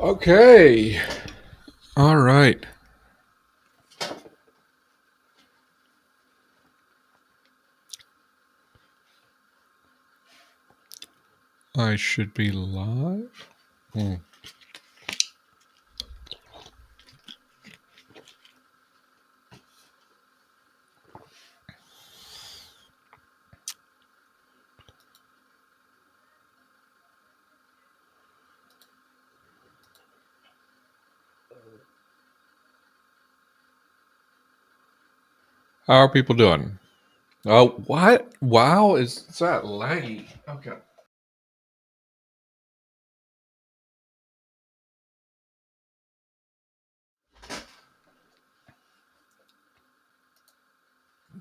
Okay. All right. I should be live. Hmm. How are people doing? Oh, what? Wow, is that laggy? Okay.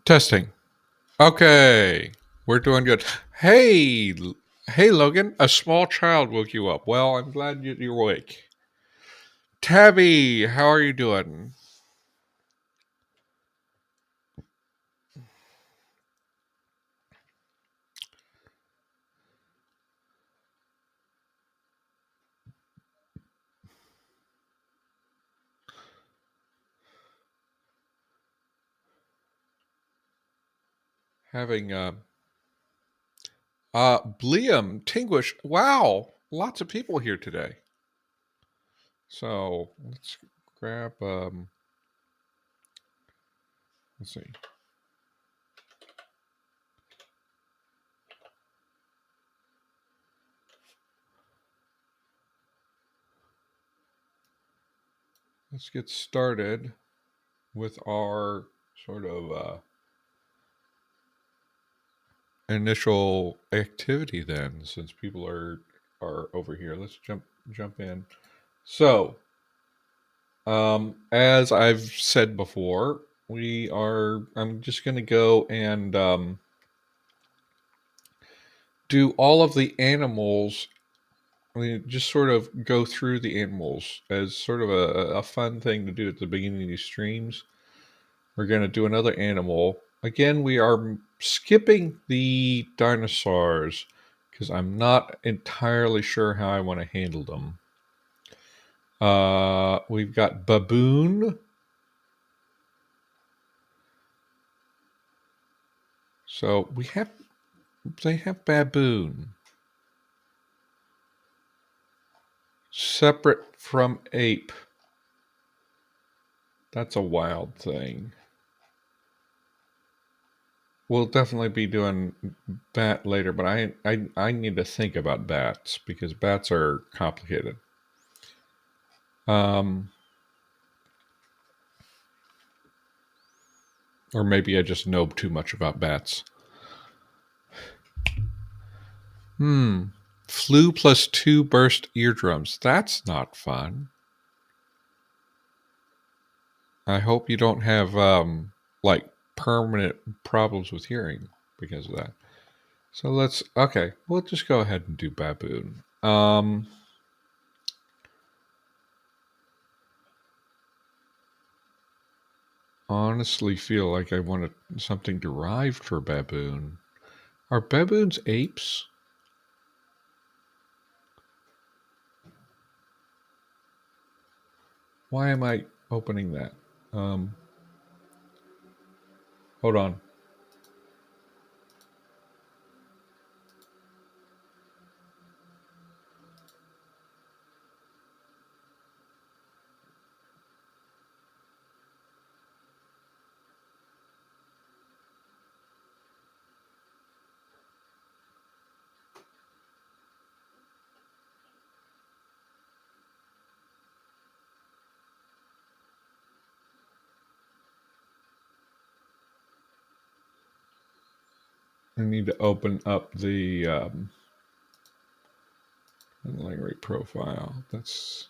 Testing. Okay. We're doing good. Hey, Logan. A small child woke you up. Well, I'm glad you're awake. Tabby, how are you doing? Having Bliam, Tinguish. Wow, lots of people here today. So let's grab. Let's see. Let's get started with our sort of initial activity then, since people are over here. Let's jump in. So, as I've said before, we are. I'm just going to go and do all of the animals. I mean, just sort of go through the animals as sort of a fun thing to do at the beginning of these streams. We're going to do another animal. Again, we are skipping the dinosaurs because I'm not entirely sure how I want to handle them. We've got baboon. So they have baboon separate from ape. That's a wild thing. We'll definitely be doing bat later, but I need to think about bats because bats are complicated. Um, or maybe I just know too much about bats. Flu plus 2 burst eardrums. That's not fun. I hope you don't have like permanent problems with hearing because of that. So we'll just go ahead and do baboon. Honestly feel like I wanted something derived for baboon. Are baboons apes? Why am I opening that? Um, Hold on. I need to open up the language profile. That's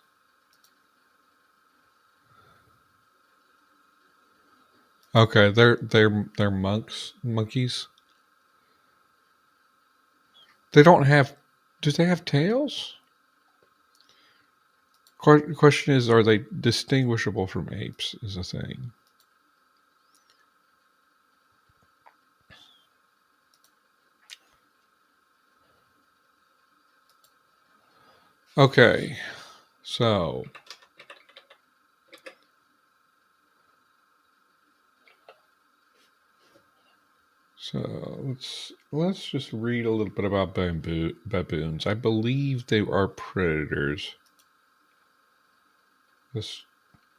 okay. They're monkeys. They don't have. Do they have tails? Question is, are they distinguishable from apes? Is a thing. Okay, So let's just read a little bit about baboons. I believe they are predators. Let's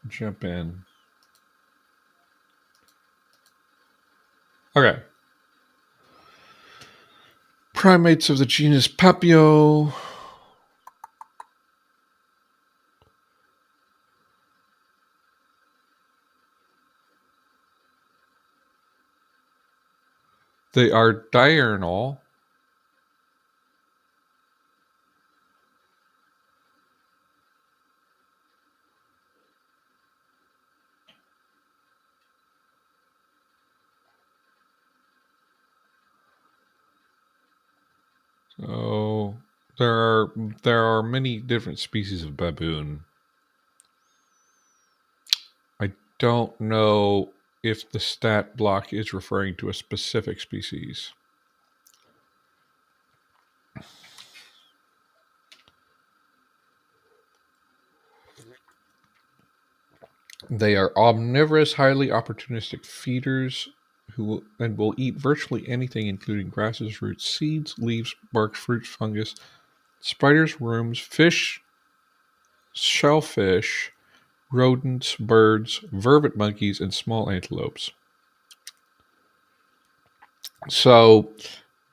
jump in. Okay. Primates of the genus Papio. They are diurnal. So there are many different species of baboon. I don't know if the stat block is referring to a specific species. They are omnivorous, highly opportunistic feeders who will eat virtually anything, including grasses, roots, seeds, leaves, bark, fruits, fungus, spiders, worms, fish, shellfish, rodents, birds, vervet monkeys, and small antelopes. So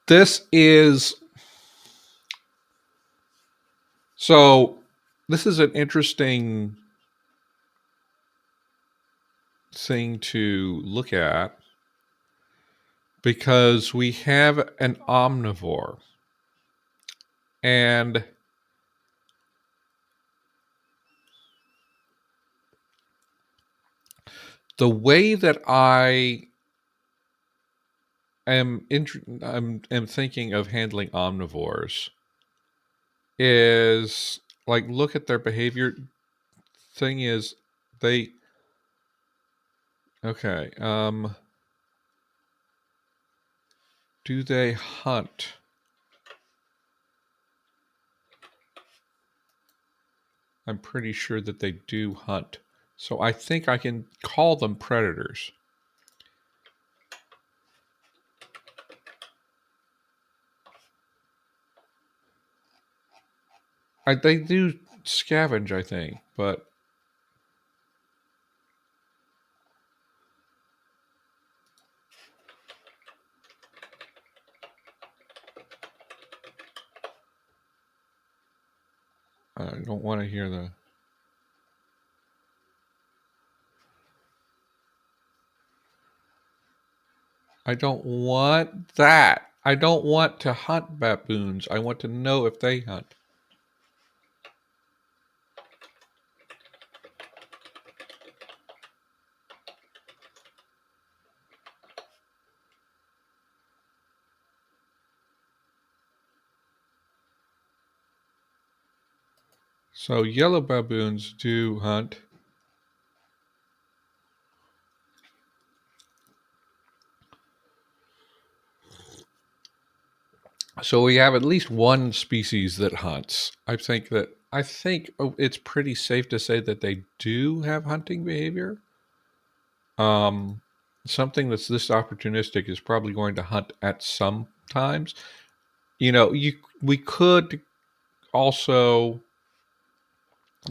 this is this is an interesting thing to look at because we have an omnivore, and the way that I'm thinking of handling omnivores is like look at their behavior. Thing is, they okay. Do they hunt? I'm pretty sure that they do hunt. So I think I can call them predators. They do scavenge, I think, but I don't want to hear the. I don't want that. I don't want to hunt baboons. I want to know if they hunt. So yellow baboons do hunt. So we have at least one species that hunts. I think it's pretty safe to say that they do have hunting behavior. Um, Something that's this opportunistic is probably going to hunt at some times. We could also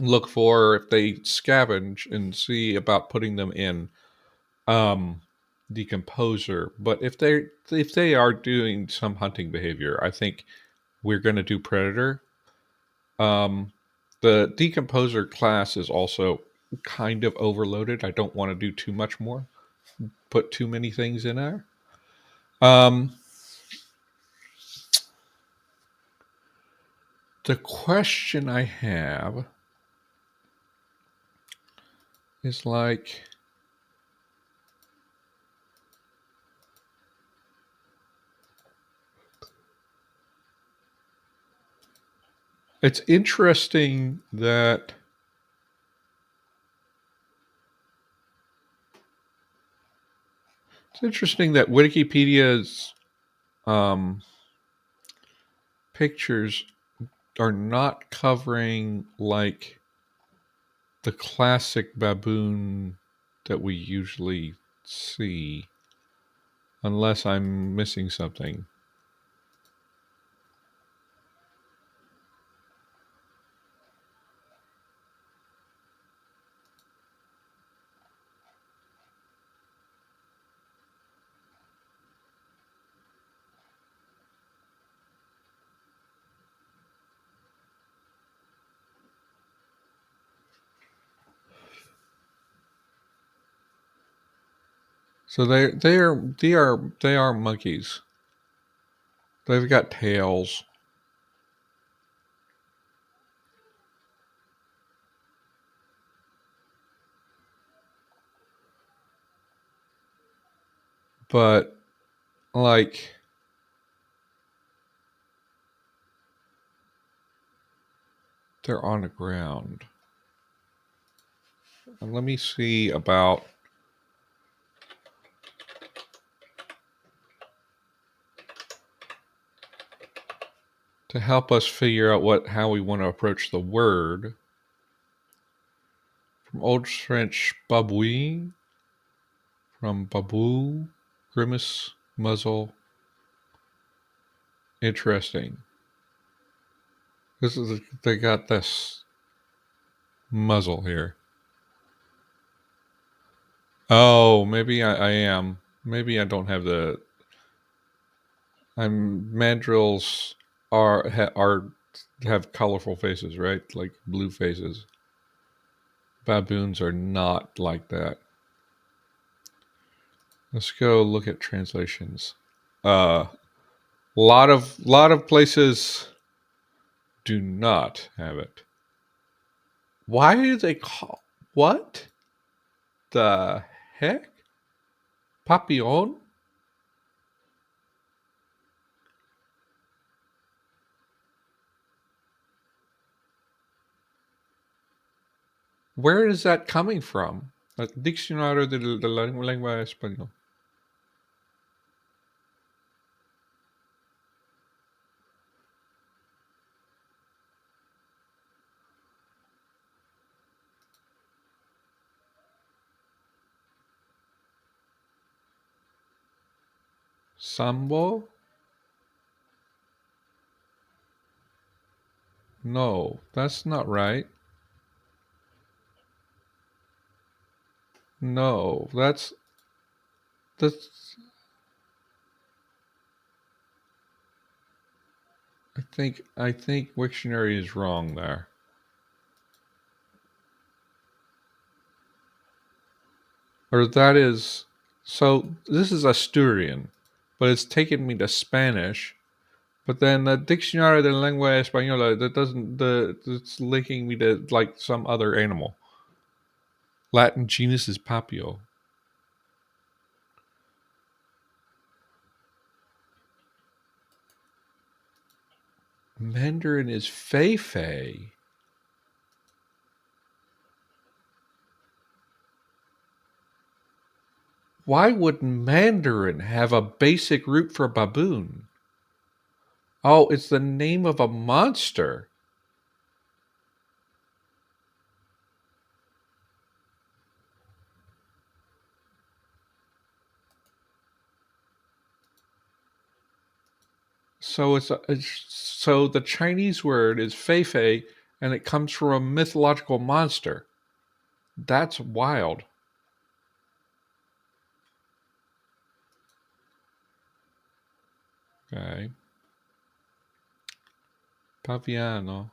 look for if they scavenge and see about putting them in um, decomposer. But if they are doing some hunting behavior, I think we're going to do predator. The decomposer class is also kind of overloaded. I don't want to do too much more. Put too many things in there. The question I have is like, it's interesting that Wikipedia's pictures are not covering like the classic baboon that we usually see, unless I'm missing something. So they are monkeys. They've got tails. But like they're on the ground. And let me see about to help us figure out how we want to approach the word. From Old French babouin, from babou, grimace, muzzle. Interesting. They got this muzzle here. Oh, maybe I am. Maybe I don't have the. Mandrills have colorful faces, right? Like blue faces. Baboons are not like that. Let's go look at translations. Lot of places do not have it. Why do they call what the heck? Papillon? Where is that coming from? Diccionario de la lengua española. Sambo? No, that's not right. No, that's I think Wiktionary is wrong there. Or that is so this is Asturian, but it's taken me to Spanish. But then the Diccionario de la Lengua Española it's linking me to like some other animal. Latin genus is Papio. Mandarin is Feifei. Why would Mandarin have a basic root for baboon? Oh, it's the name of a monster. So so the Chinese word is Feifei, and it comes from a mythological monster. That's wild. Okay. Paviano.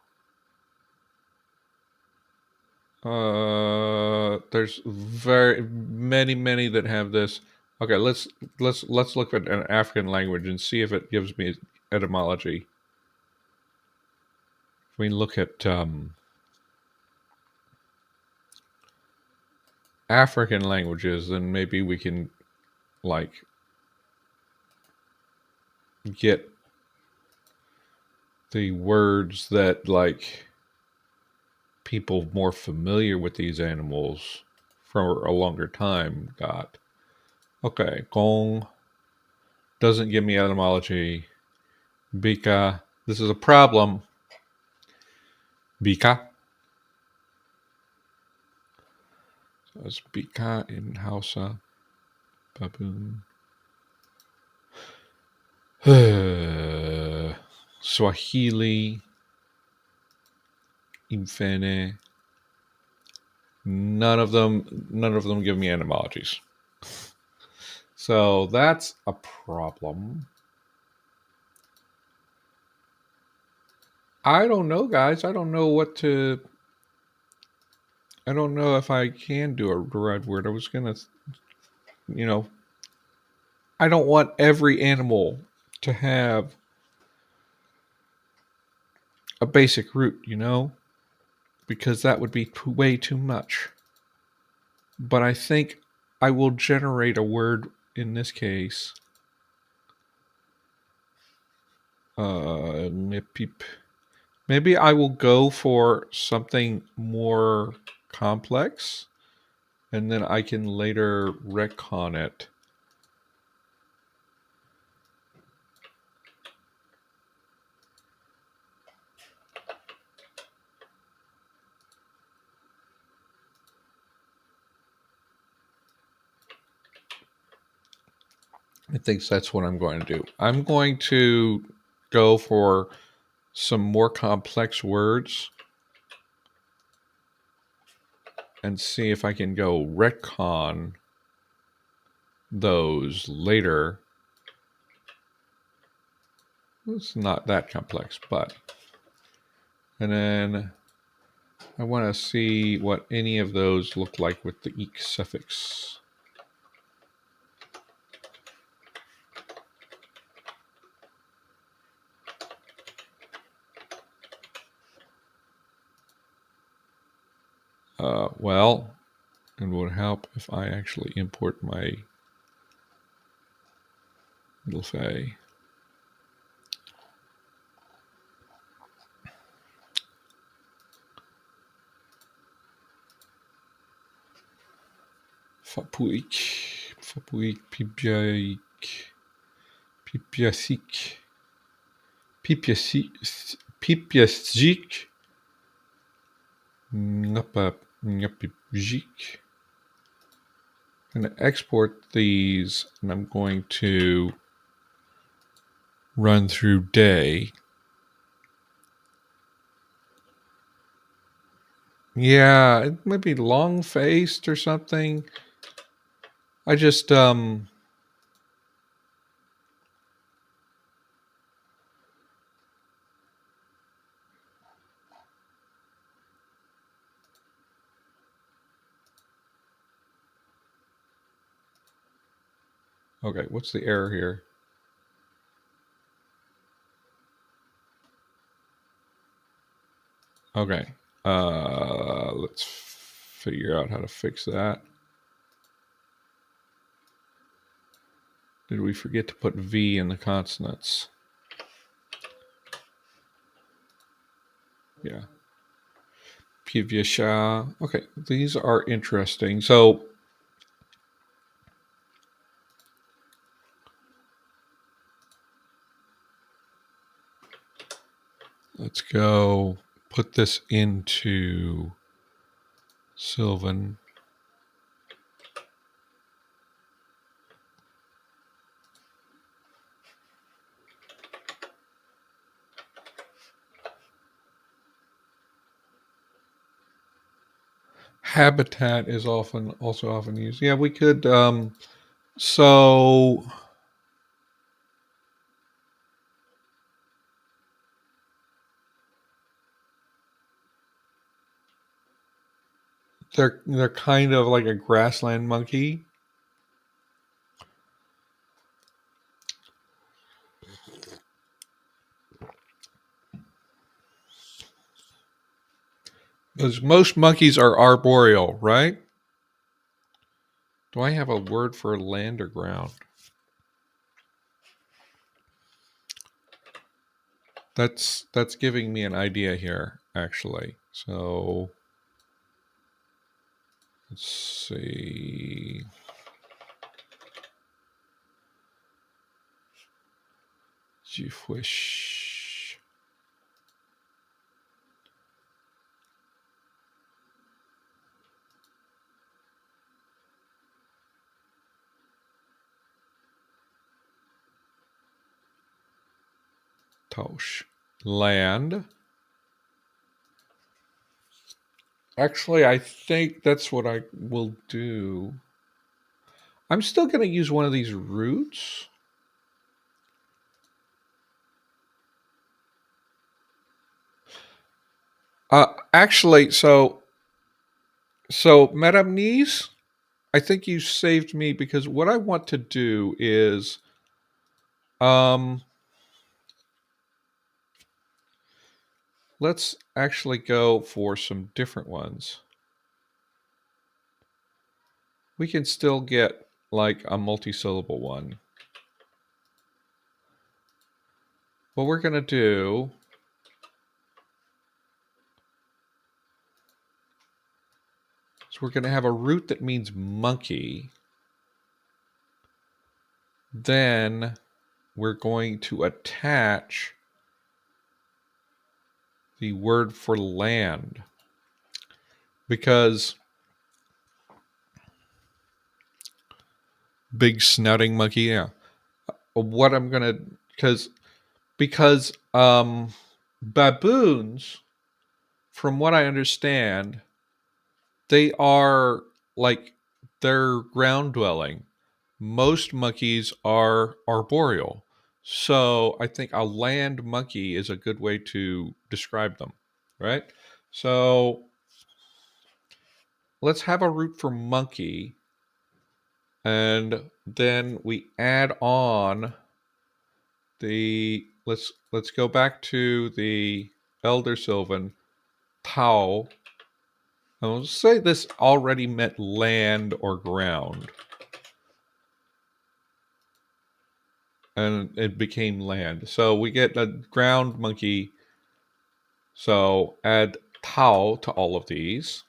There's very many that have this. Okay, let's look at an African language and see if it gives me etymology. If we look at African languages, then maybe we can like get the words that like people more familiar with these animals for a longer time got. Okay, Gong doesn't give me etymology. Bika, this is a problem. Bika. Azbika in Hausa. Baboon. Swahili. Imfene. None of them give me etymologies. So that's a problem. I don't know, guys. I don't know if I can do a derived word. I was gonna, I don't want every animal to have a basic root, because that would be way too much. But I think I will generate a word in this case. Maybe I will go for something more complex, and then I can later retcon it. I think that's what I'm going to do. I'm going to go for some more complex words and see if I can go retcon those later. It's not that complex, but. And then I want to see what any of those look like with the eek suffix. Well, it would help if I actually import my little fay. Fapuik, Pipiaik, Pipiasik, Pipiasik, Ngapapjik. I'm going to export these, and I'm going to run through day. Yeah, it might be long-faced or something. I just, okay, what's the error here? Okay, let's figure out how to fix that. Did we forget to put V in the consonants? Yeah. Pivyasha. Okay, these are interesting. So let's go put this into Sylvan. Habitat is also often used. Yeah, we could. So they're kind of like a grassland monkey. Because most monkeys are arboreal, right? Do I have a word for land or ground? That's giving me an idea here, actually. So let's see. Jifish. Tosh. Land. Actually, I think that's what I will do. I'm still going to use one of these roots. Actually, so Madame Niece, I think you saved me because what I want to do is um let's actually go for some different ones. We can still get like a multi-syllable one. What we're going to do is we're going to have a root that means monkey. Then we're going to attach the word for land because big snouting monkey, yeah. What I'm going to, because baboons, from what I understand, they are like they're ground dwelling. Most monkeys are arboreal. So I think a land monkey is a good way to describe them, right? So let's have a root for monkey, and then we add on let's go back to the Elder Sylvan Tau. I'll say this already meant land or ground. And it became land. So we get a ground monkey. So add Tau to all of these.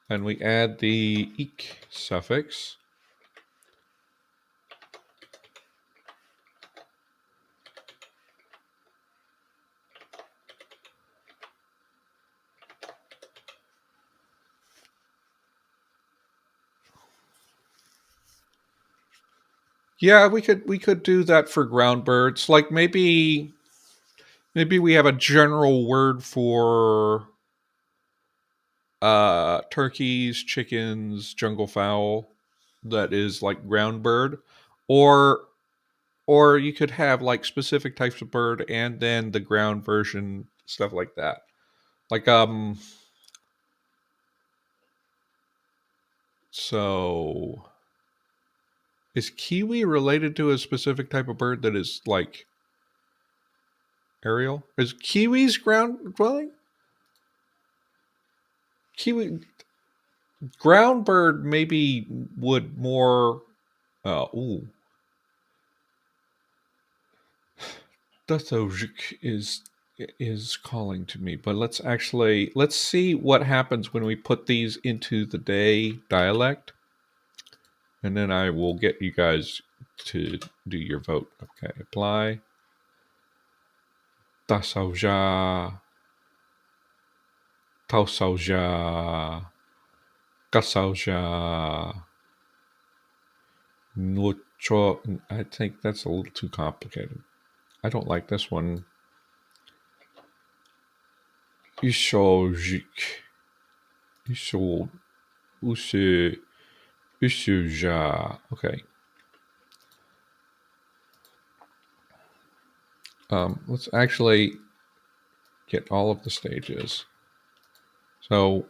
And we add the ik suffix. Yeah, we could do that for ground birds. Like maybe we have a general word for turkeys, chickens, jungle fowl that is like ground bird, or you could have like specific types of bird and then the ground version, stuff like that. Like so is kiwi related to a specific type of bird that is like aerial? Is kiwis ground dwelling? Kiwi ground bird maybe would more ooh. Dathojik is calling to me, but let's see what happens when we put these into the day dialect, and then I will get you guys to do your vote. Okay, apply. Dasauja, Tausauja, Gasauja, Nucho. I think that's a little too complicated. I don't like this one. Ishojik. Isho. Use. Isuja. Okay. Let's actually get all of the stages. So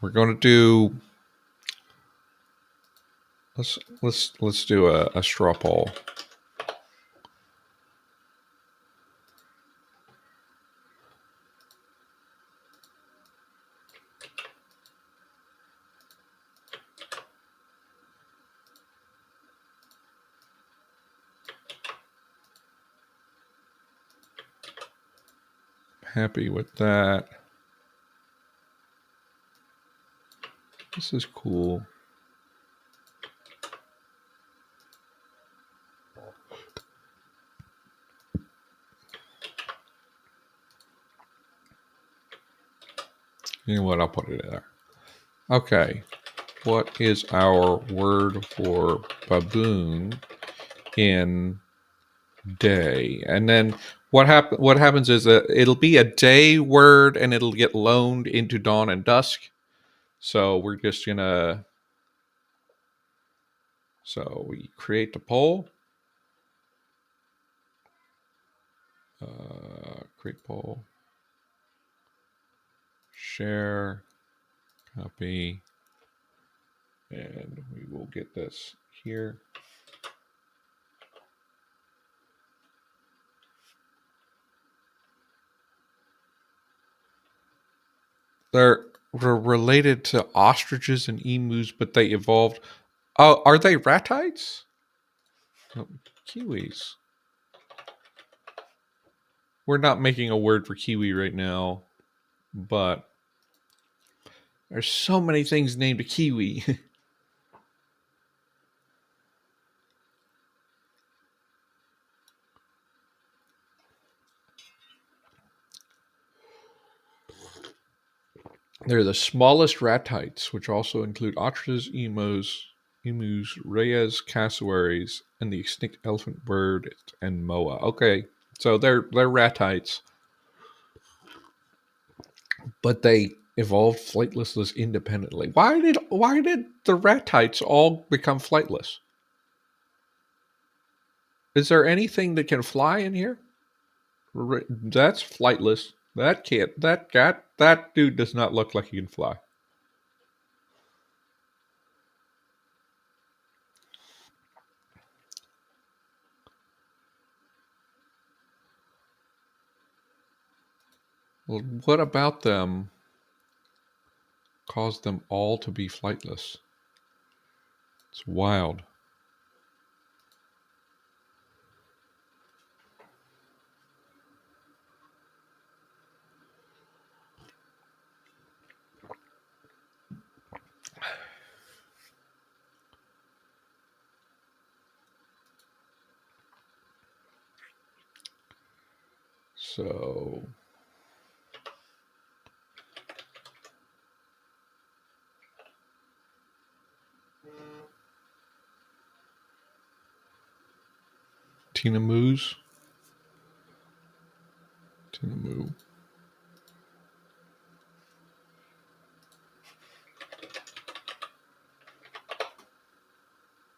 we're going to do. Let's do a straw poll. Happy with that. This is cool. You know what? I'll put it there. Okay. what is our word for baboon in day? And then what happens is that it'll be a day word and it'll get loaned into Dawn and Dusk. So we're just gonna we create the poll. Create poll. Share. Copy. And we will get this here. They're related to ostriches and emus, but they evolved. Oh, are they ratites? Oh, kiwis. We're not making a word for kiwi right now, but there's so many things named a kiwi. They're the smallest ratites, which also include ostriches, emus, reyes, cassowaries, and the extinct elephant bird and moa. Okay, so they're ratites, but they evolved flightlessness independently. Why did the ratites all become flightless? Is there anything that can fly in here? That's flightless. That can't. That dude does not look like he can fly. Well, what about them caused them all to be flightless? It's wild. So Tina Moo.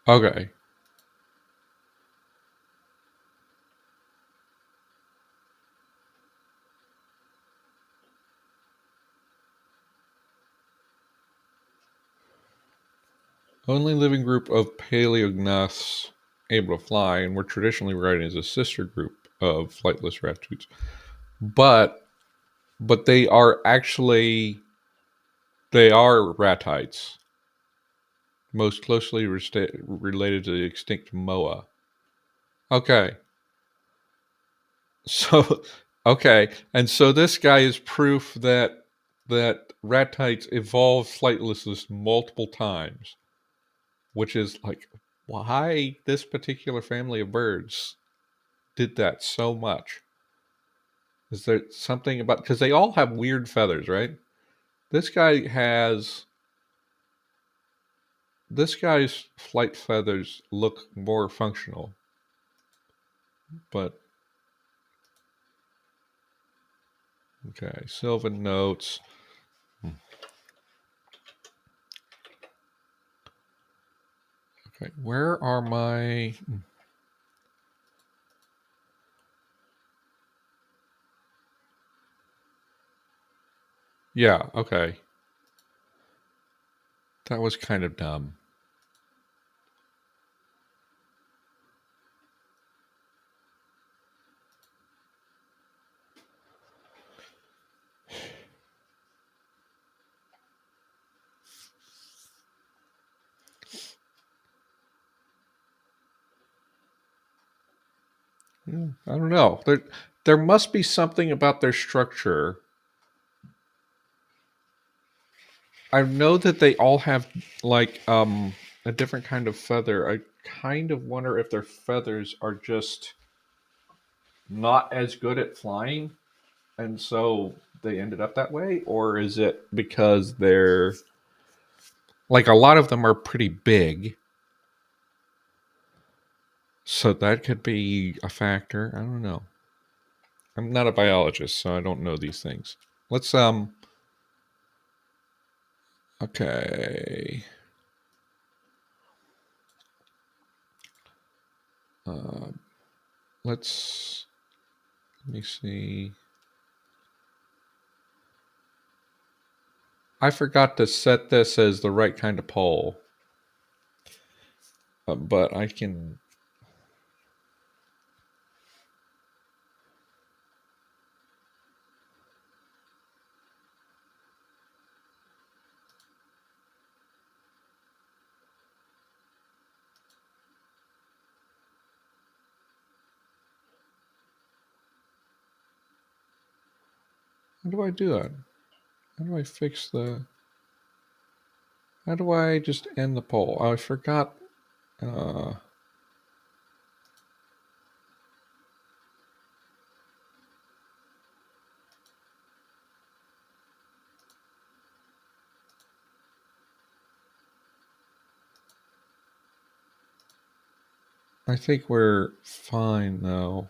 Okay. Only living group of paleognaths able to fly, and we're traditionally regarded as a sister group of flightless ratites. But they are ratites, most closely related to the extinct moa. Okay. So okay, and so this guy is proof that ratites evolved flightlessness multiple times, which is like why this particular family of birds did that so much. Is there something about because they all have weird feathers, right? This guy has this guy's flight feathers look more functional, but okay. Sylvan notes. Okay, where are my? Yeah, okay. That was kind of dumb. I don't know. There must be something about their structure. I know that they all have like a different kind of feather. I kind of wonder if their feathers are just not as good at flying and so they ended up that way, or is it because they're like a lot of them are pretty big. So that could be a factor. I don't know. I'm not a biologist, so I don't know these things. Let's okay. Uh, let me see. I forgot to set this as the right kind of poll, but I can. How do I do that? How do I fix the? How do I just end the poll? Oh, I forgot. Uh, I think we're fine though.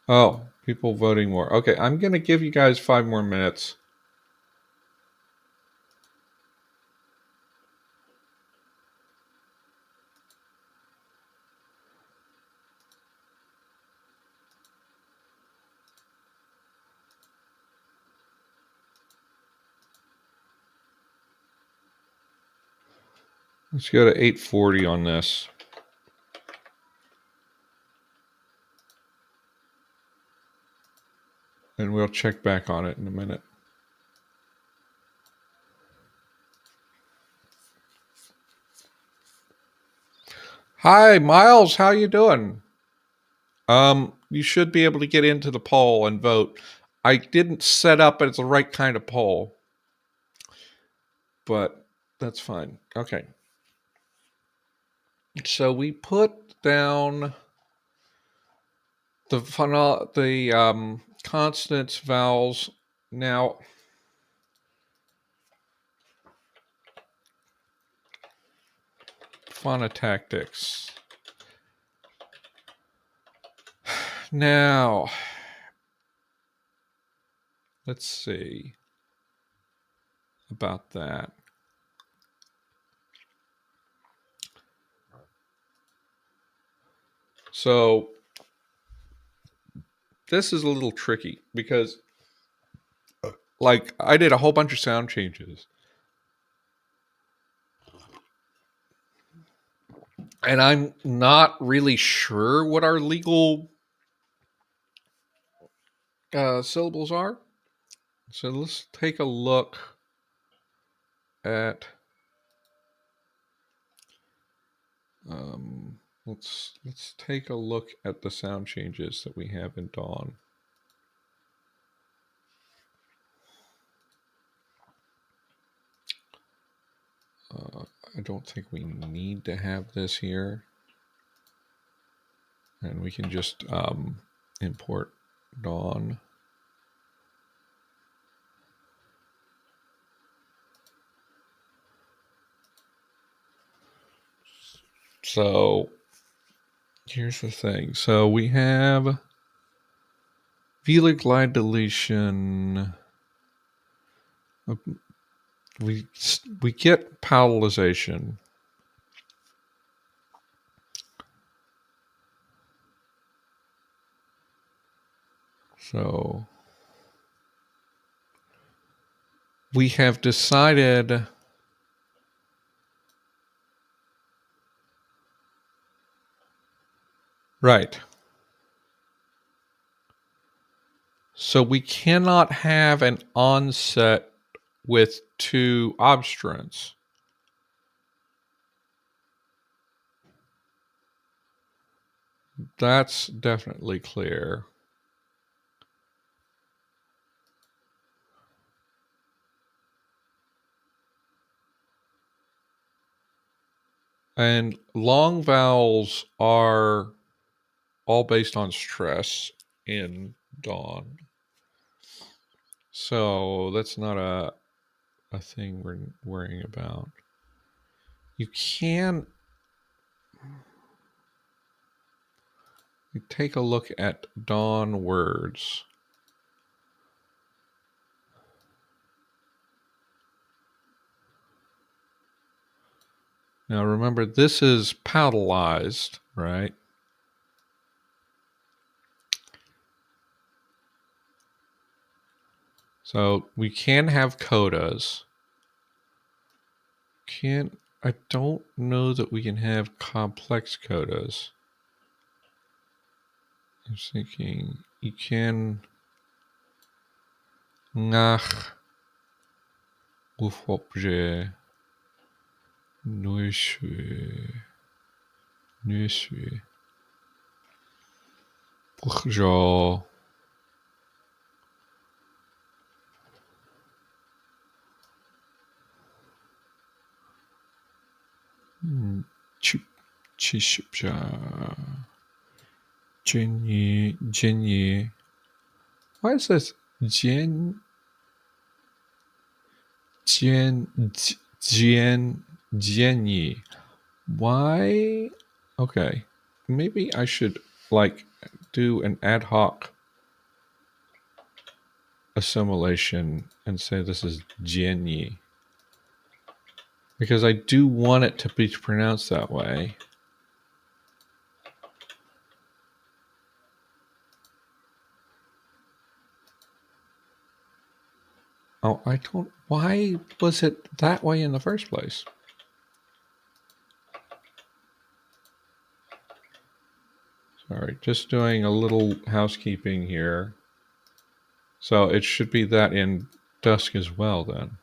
Oh, people voting more. Okay, I'm gonna give you guys 5 more minutes. Let's go to 840 on this. And we'll check back on it in a minute. Hi, Miles. How you doing? You should be able to get into the poll and vote. I didn't set up as the right kind of poll, but that's fine. Okay. So we put down the consonants, vowels. Now, phonotactics. Now, let's see about that. So this is a little tricky because, like, I did a whole bunch of sound changes. And I'm not really sure what our legal syllables are. So let's take a look at. Let's take a look at the sound changes that we have in Dawn. I don't think we need to have this here, and we can just import Dawn. So here's the thing. So we have velar glide deletion. We get palatalization. So we have decided. Right. So we cannot have an onset with 2 obstruents. That's definitely clear. And long vowels are all based on stress in Dawn. So that's not a a thing we're worrying about. You can take a look at Dawn words. Now remember, this is paddleized, right? So we can have codas. I don't know that we can have complex codas. I'm thinking you can ngach with objet nuisue bourgeois chip chishipja jenny. Why is this jenny? Why? Okay, maybe I should like do an ad hoc assimilation and say this is Jenny, because I do want it to be pronounced that way. Oh, I don't. Why was it that way in the first place? Sorry, just doing a little housekeeping here. So it should be that in Dusk as well, then.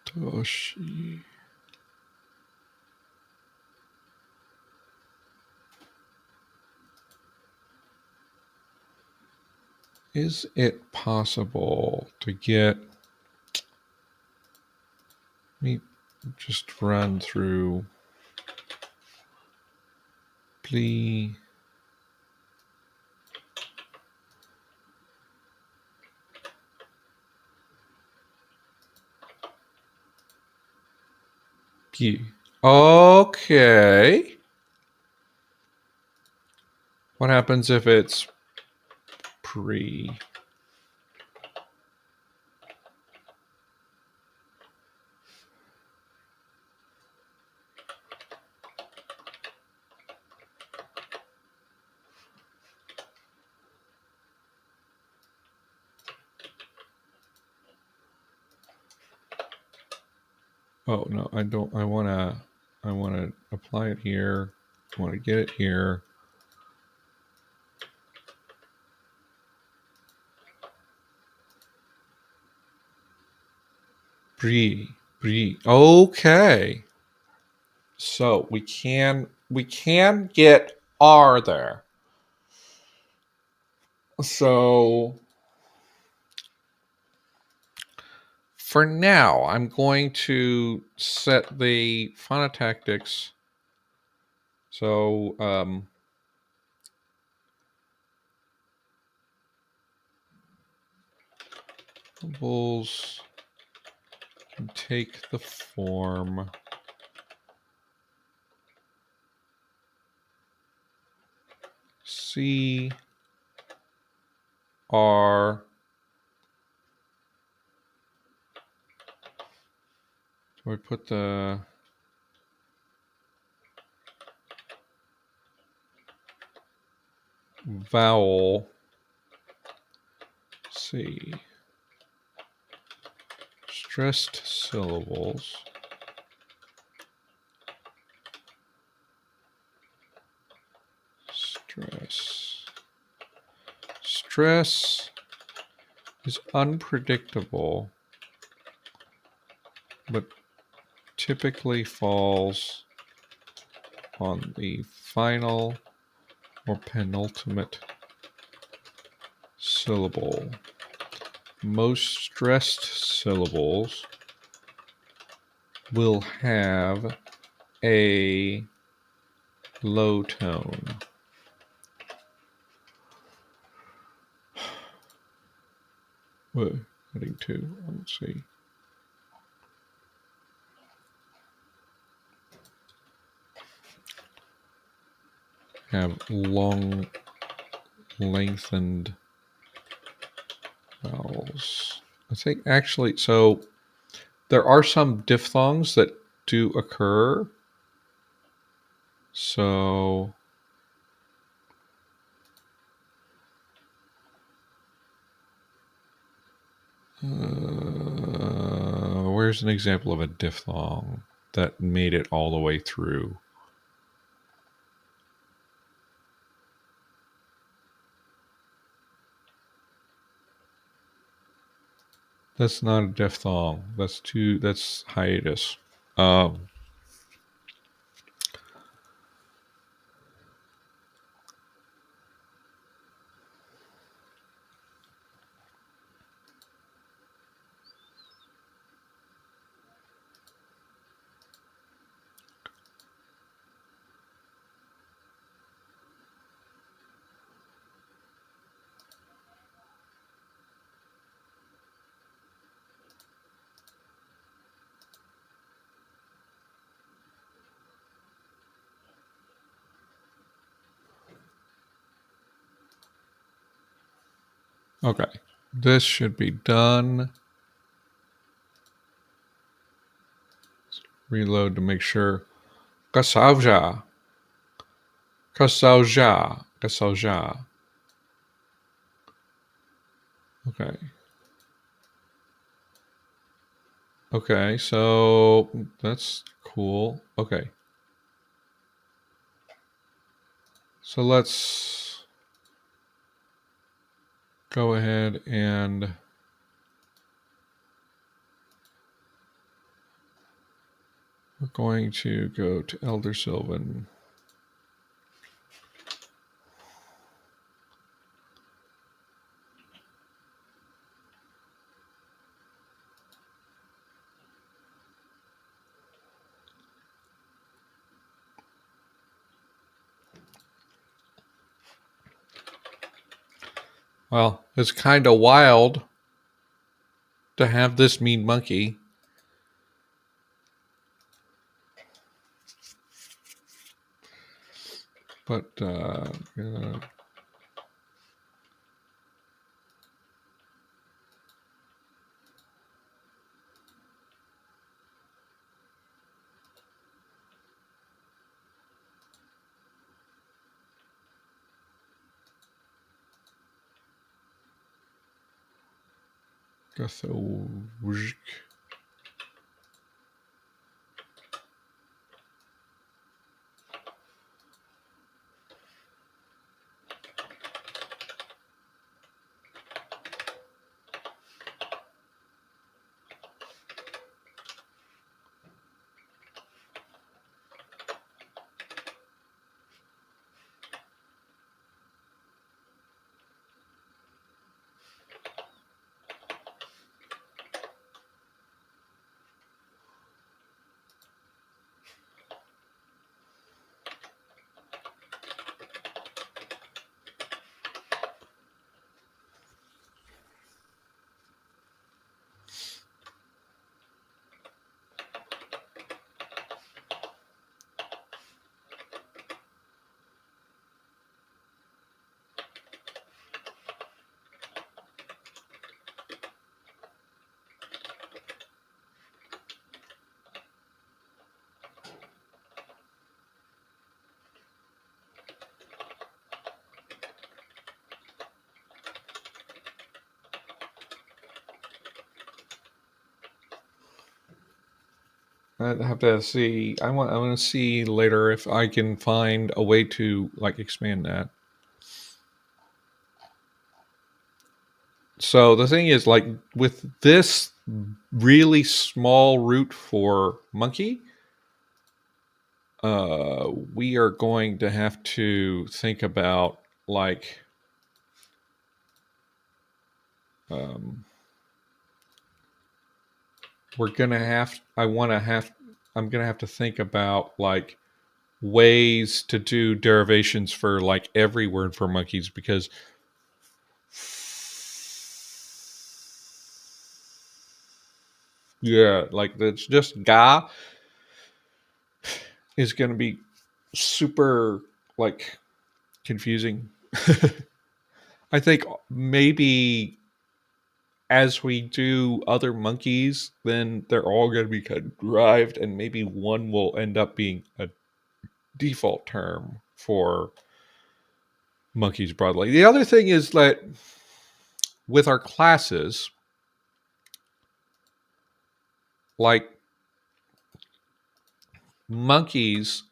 Toshi. Is it possible to get... Let me just run through... Please... Okay. What happens if it's pre? Oh no, I don't. I want to apply it here. I want to get it here. Brie. Okay. So we can get R there. So for now, I'm going to set the phonotactics. So syllables can take the form C R. So we put the vowel C. Stressed syllables. Stress is unpredictable, but typically falls on the final or penultimate syllable. Most stressed syllables will have a low tone. What? Heading 2. Let's see. Have long lengthened vowels. I think actually, so there are some diphthongs that do occur. So where's an example of a diphthong that made it all the way through? That's not a diphthong. That's hiatus. Okay, this should be done. Reload to make sure. Kasauja. Kasauja. Kasauja. Okay. Okay, so that's cool. Okay. So let's go ahead and we're going to go to Elder Sylvan. Well, it's kind of wild to have this mean monkey. But I'd have to see. I want to see later if I can find a way to like expand that. So the thing is, like with this really small root for monkey, we are going to have to think about like we're gonna have. I want to have. I'm gonna have to think about like ways to do derivations for like every word for monkeys, because yeah, like that's just ga is gonna be super like confusing. I think maybe as we do other monkeys, then they're all going to be kind of derived, and maybe one will end up being a default term for monkeys broadly. The other thing is that with our classes, like monkeys,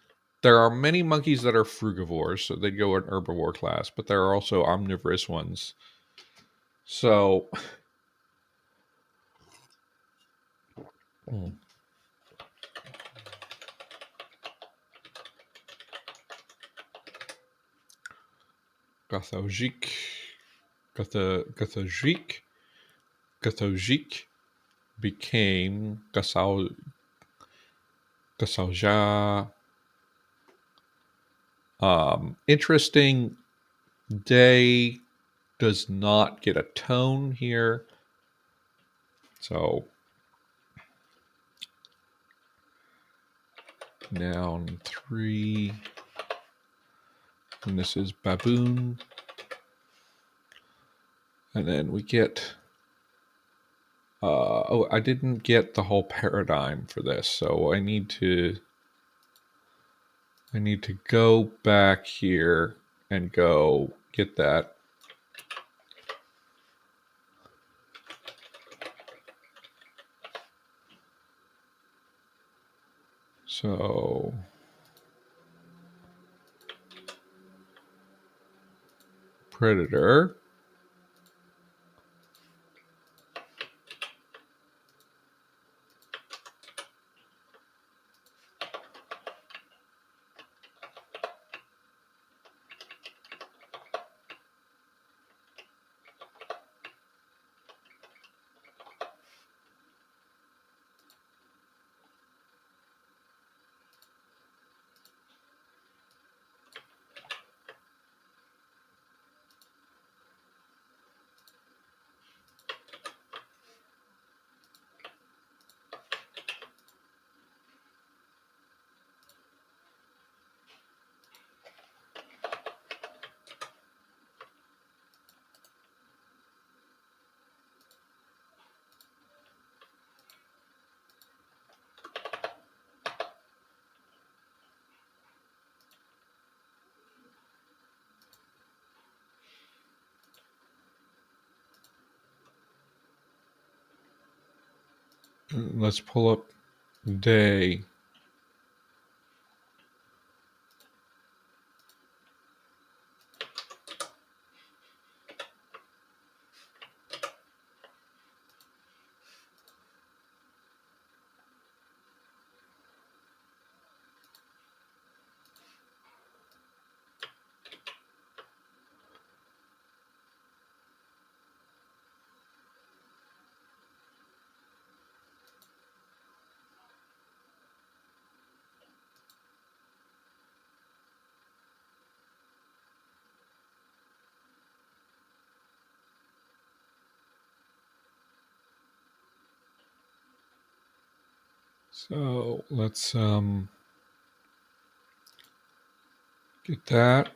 there are many monkeys that are frugivores, so they go in herbivore class, but there are also omnivorous ones. So, Gothogique, Gothogique, Gothogique became Gasauja. Interesting. Day does not get a tone here. So noun 3. And this is baboon. And then we get oh, I didn't get the whole paradigm for this, so I need to go back here and go get that. So predator. Let's pull up day. So let's get that.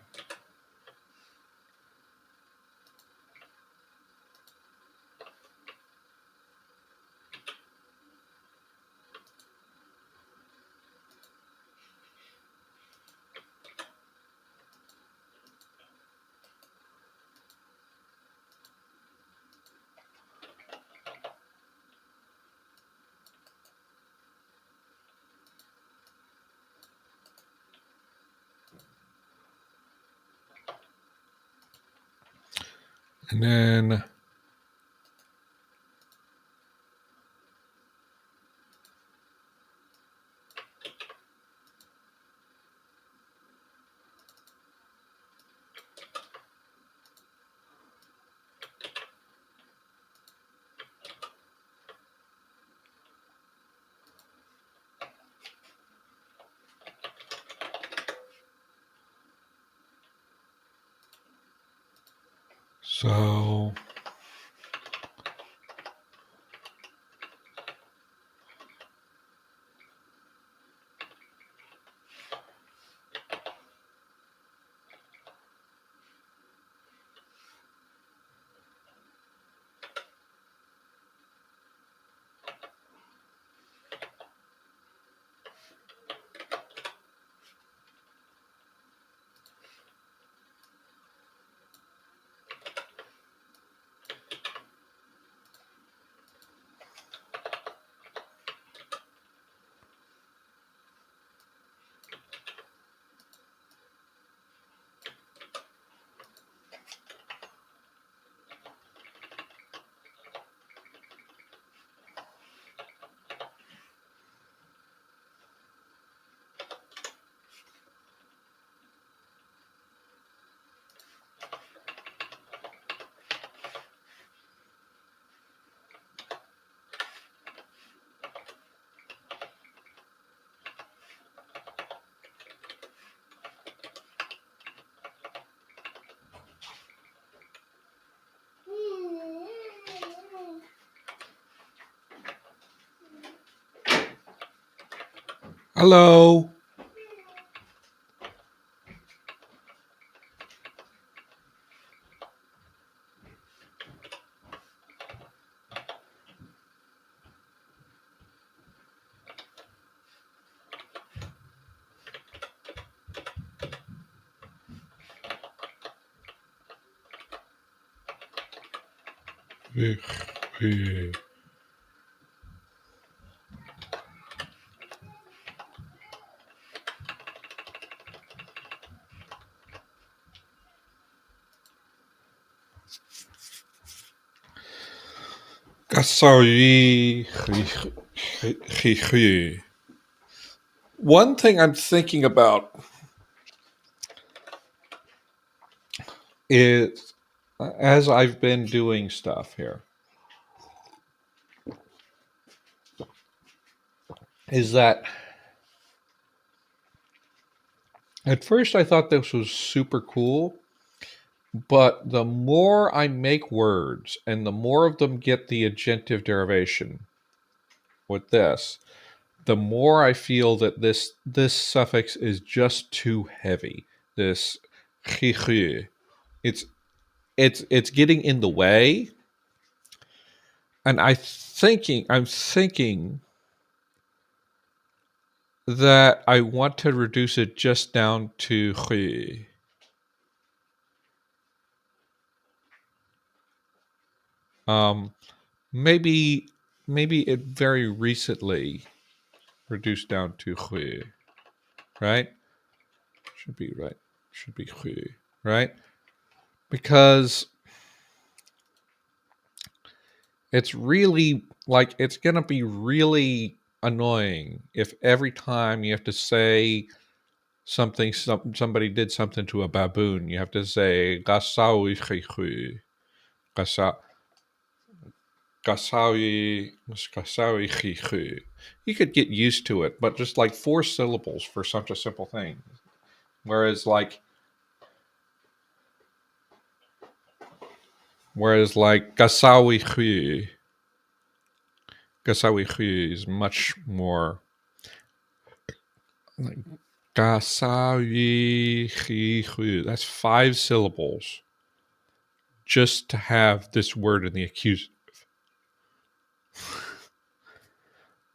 And then So hello. Sorry. One thing I'm thinking about is, as I've been doing stuff here, is that at first I thought this was super cool, but the more I make words and the more of them get the agentive derivation with this, the more I feel that this suffix is just too heavy. This it's it's getting in the way, and I'm thinking that I want to reduce it just down to um maybe it very recently reduced down to right? Should be right. Should be right? Because it's really like it's gonna be really annoying if every time you have to say something, somebody did something to a baboon, you have to say gasawi gasawi. You could get used to it, but just like 4 syllables for such a simple thing. Whereas like gasawi is much more like gasawi. That's 5 syllables just to have this word in the accusative.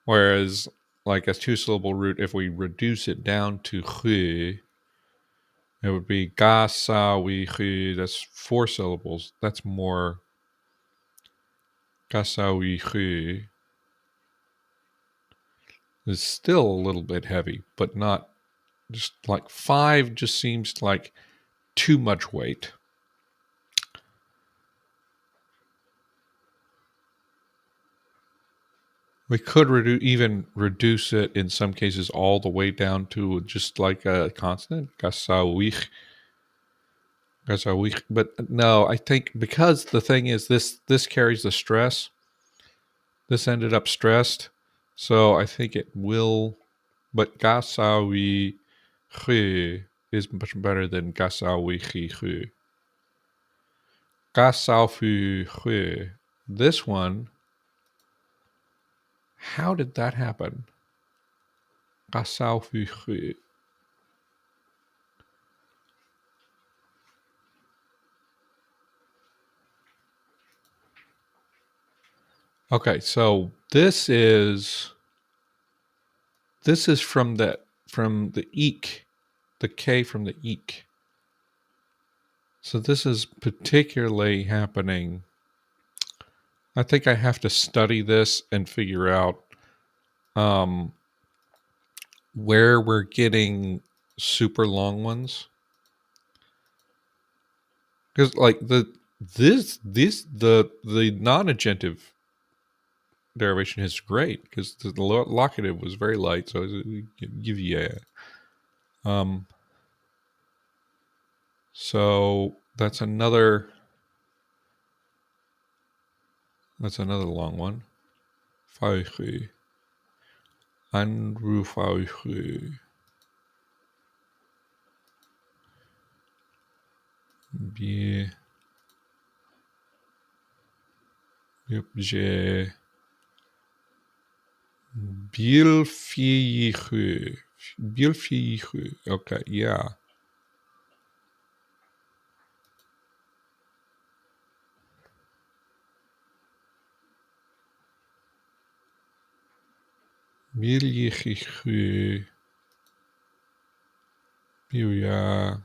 Whereas like a 2-syllable root, if we reduce it down to it would be gasawi. That's 4 syllables. That's more gasawi. It's still a little bit heavy, but not just like 5 just seems like too much weight. We could even reduce it in some cases all the way down to just like a consonant, gasawich. But no, I think because the thing is this carries the stress. This ended up stressed, so I think it will. But gasawi is much better than gasawi. Gasaufu. This one, how did that happen? Gasaufu. Okay, so this is from the eek, the K from the eek. So this is particularly happening. I think I have to study this and figure out where we're getting super long ones. Because like the non-agentive derivation is great because the locative was very light, so it give you so that's another long one. Fauche. Andrew Fauche. Bien. Objet. Bilfige. Okay, yeah. Biljige. Ja.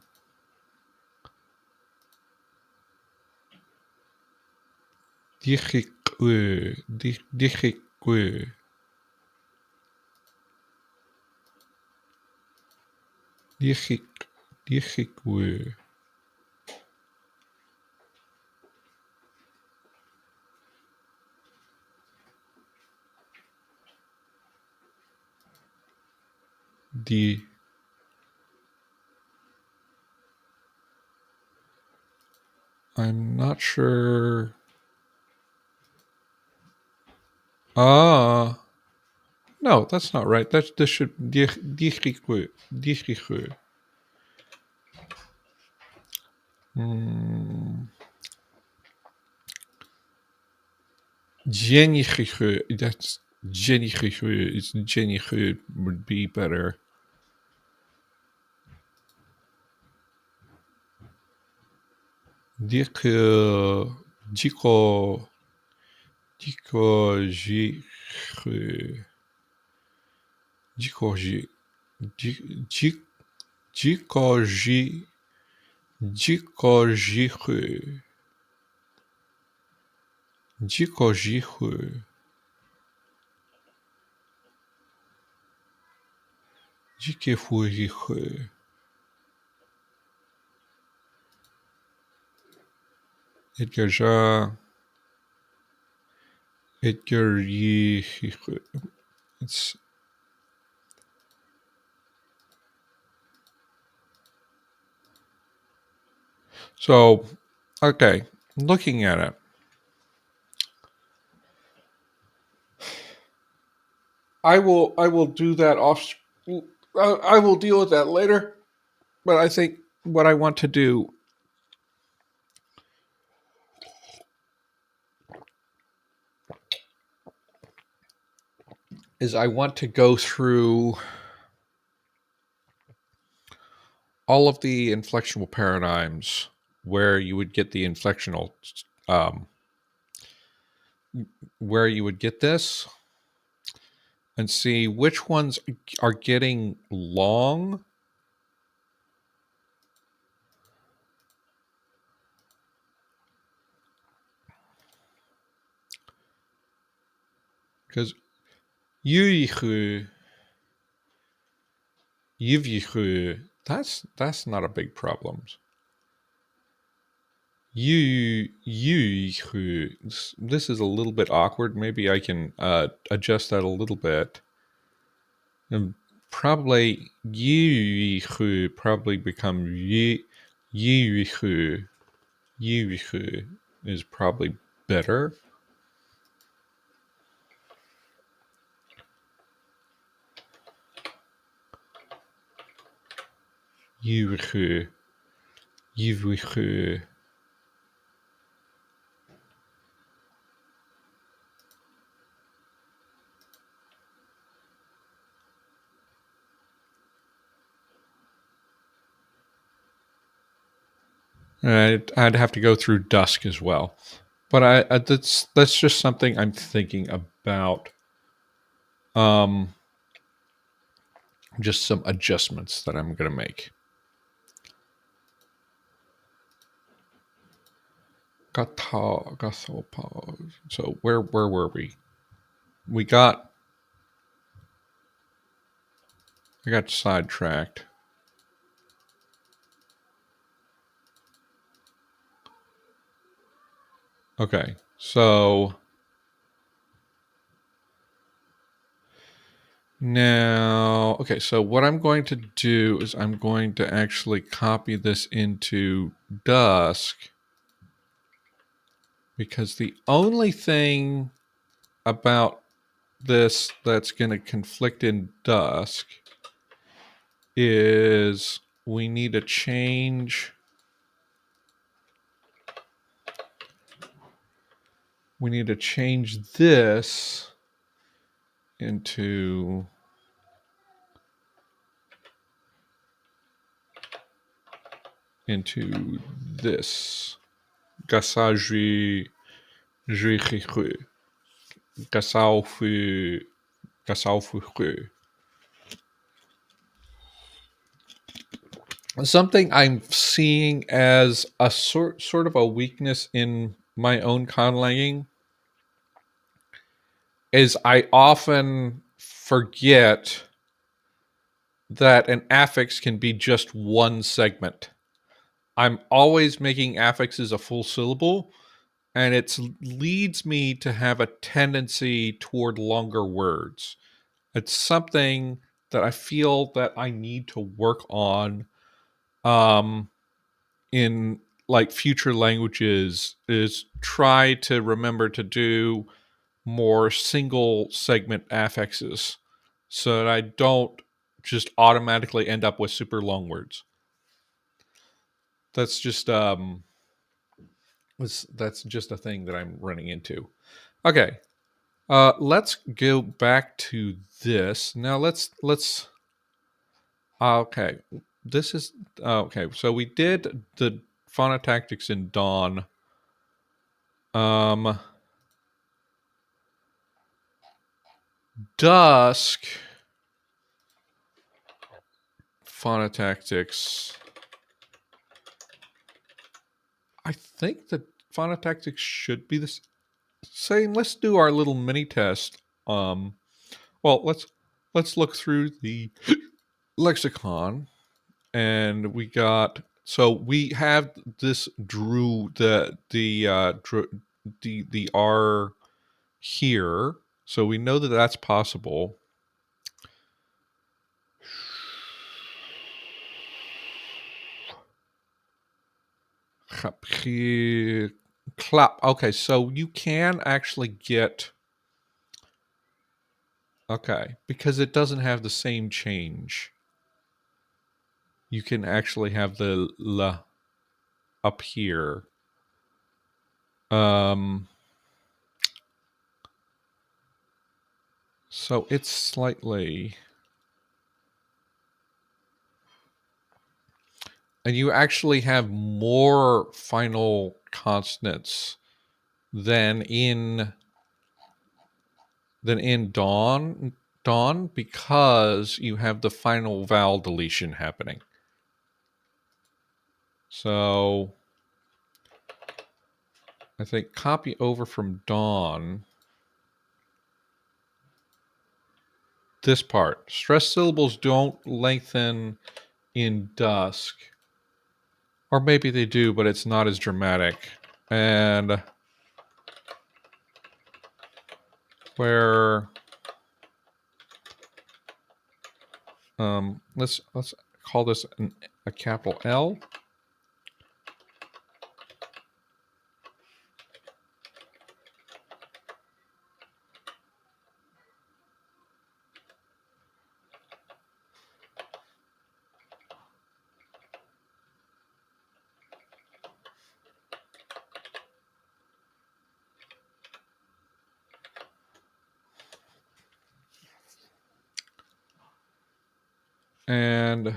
Dichikwe. Dichikwe. Dichikwe. I'm not sure. No, that's not right. This should dichikwe. Jennichige. That's Jennichige. It's Jennichige would be better. Dico It's so okay. Looking at it, I will do that off. I will deal with that later. But I think what I want to do is I want to go through all of the inflectional paradigms where you would get the inflectional, where you would get this, and see which ones are getting long. Because that's not a big problem. This is a little bit awkward. Maybe I can adjust that a little bit. And probably probably become is probably better. I'd have to go through Dusk as well. But that's just something I'm thinking about. Um, just some adjustments that I'm going to make. So where were we? I got sidetracked. Okay, so now, okay, so what I'm going to do is I'm going to actually copy this into Dusk, because the only thing about this that's going to conflict in Dusk is we need to change this into this. Gasaji Gasaufu something I'm seeing as a sort of a weakness in my own conlanging is I often forget that an affix can be just one segment. I'm always making affixes a full syllable, and it leads me to have a tendency toward longer words. It's something that I feel that I need to work on in like future languages, is try to remember to do more single segment affixes so that I don't just automatically end up with super long words. That's just that's just a thing that I'm running into. Okay. Let's go back to this. Now let's okay. This is okay. So we did the phonotactics in Dawn. Um Dusk phonotactics. I think the phonotactics should be the same. Let's do our little mini test. Well, let's look through the lexicon, and we have this drew the R here, so we know that that's possible. Clap. Okay, so you can actually get, okay, because it doesn't have the same change. You can actually have the L up here. So it's slightly, and you actually have more final consonants than in Dawn, because you have the final vowel deletion happening. So I think copy over from Dawn. This part. Stressed syllables don't lengthen in Dusk. Or maybe they do, but it's not as dramatic. And where let's call this a capital L. And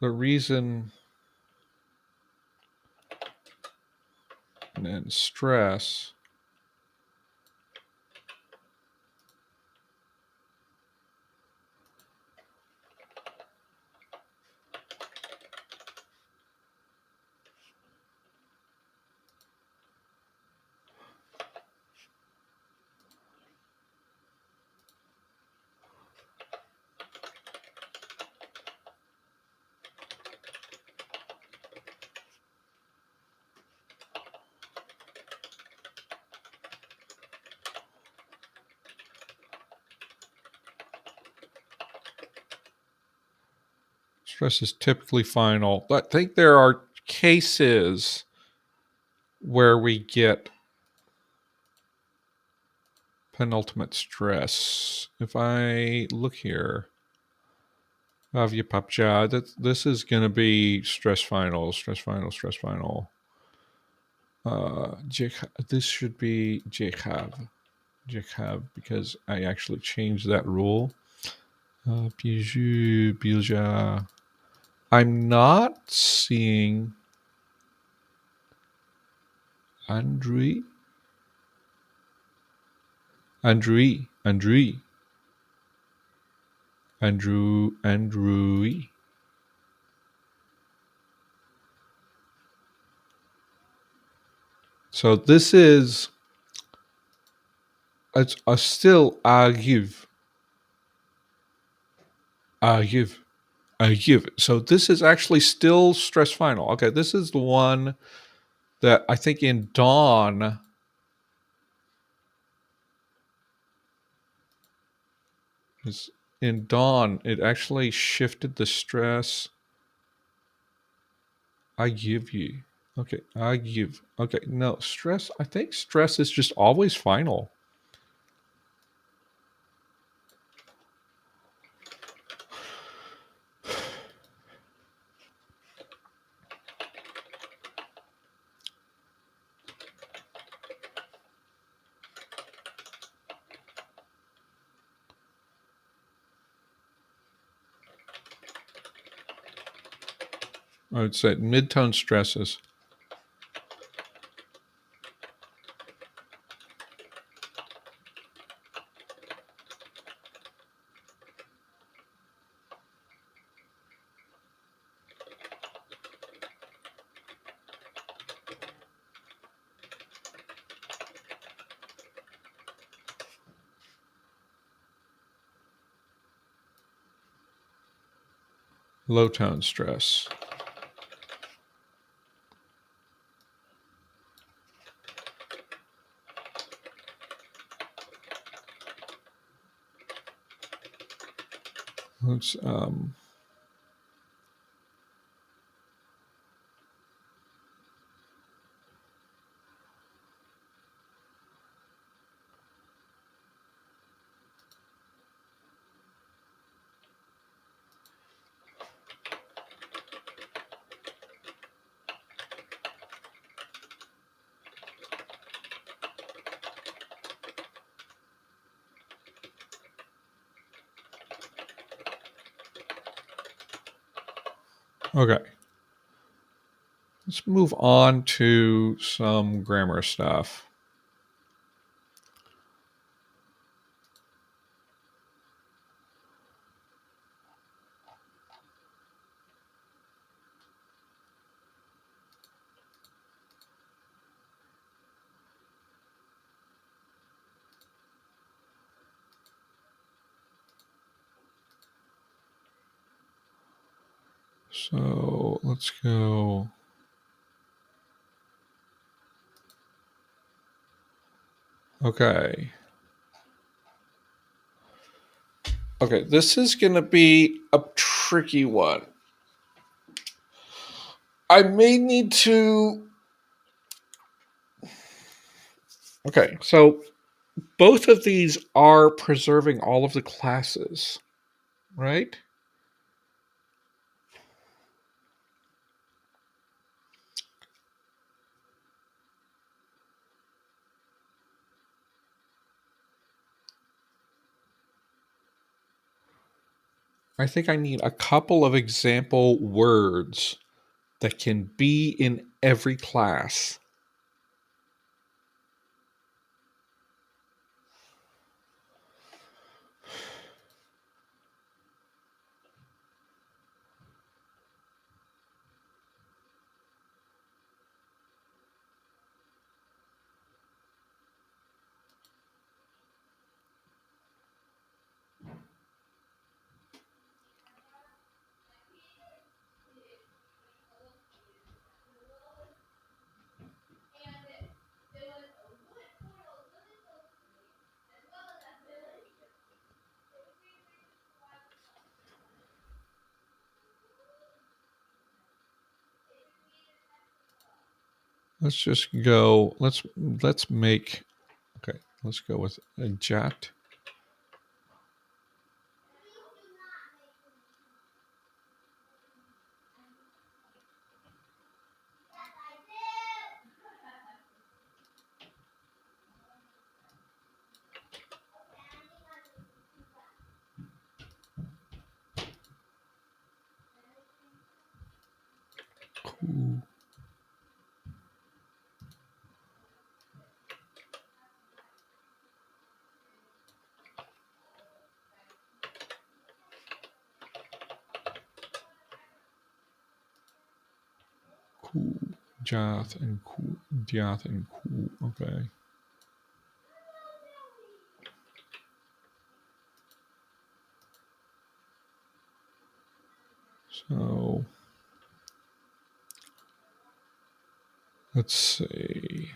the reason and then stress stress is typically final. I think there are cases where we get penultimate stress. If I look here, this is going to be stress final, stress final, stress final. This should be Jacob, because I actually changed that rule. Bilja. I'm not seeing Andrei. Andrew. So this is it's a still argive. So this is actually still stress final. Okay, this is the one that I think in Dawn is in Dawn it actually shifted the stress. I give you. Okay, I give. Okay, no, stress. I think stress is just always final. I would say midtone stresses. Low tone stress. Let's okay. Let's move on to some grammar stuff. So let's go. Okay. Okay, this is going to be a tricky one. I may need to. Okay, so both of these are preserving all of the classes, right? I think I need a couple of example words that can be in every class. Let's just go. Let's make. Okay, let's go with a jet. Cool. Cool. Jath and cool. Jath and cool. Okay. So let's see.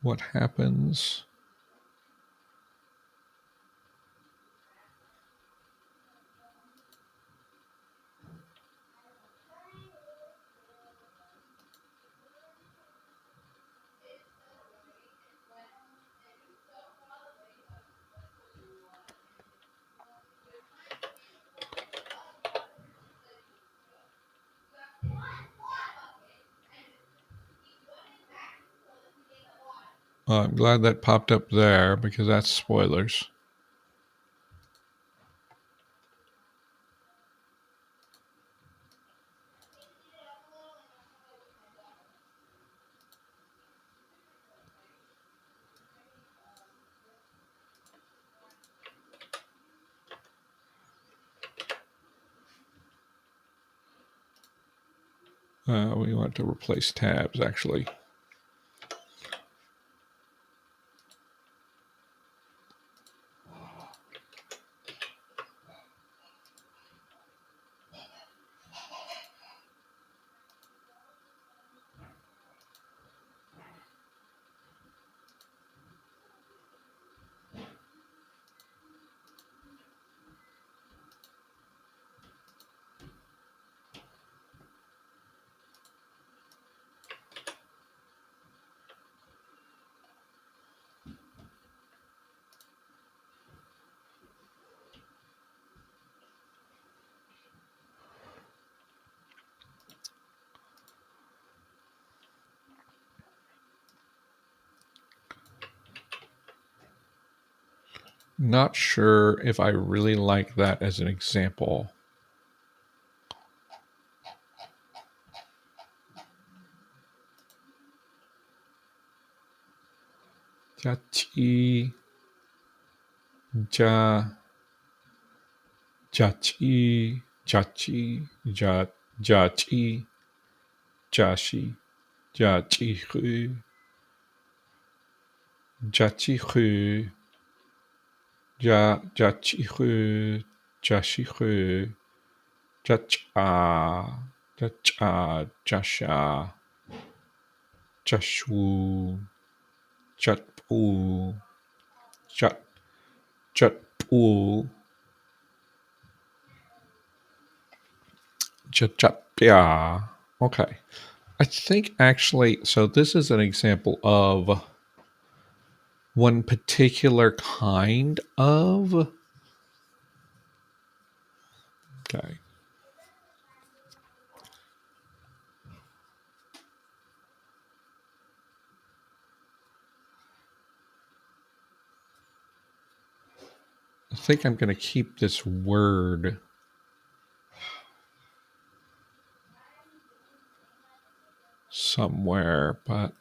What happens? I'm glad that popped up there because that's spoilers. We want to replace tabs actually. Not sure if I really like that as an example. Jachi, ja, jachi, jachi, ja, jachi, jashi, jachi, jachi, ja, jachi, jashi, jacha, jacha, jasha, jashu, Chatpool. Chatpool. Yeah. Okay. I think actually, so this is an example of one particular kind of. Okay. I think I'm going to keep this word somewhere, but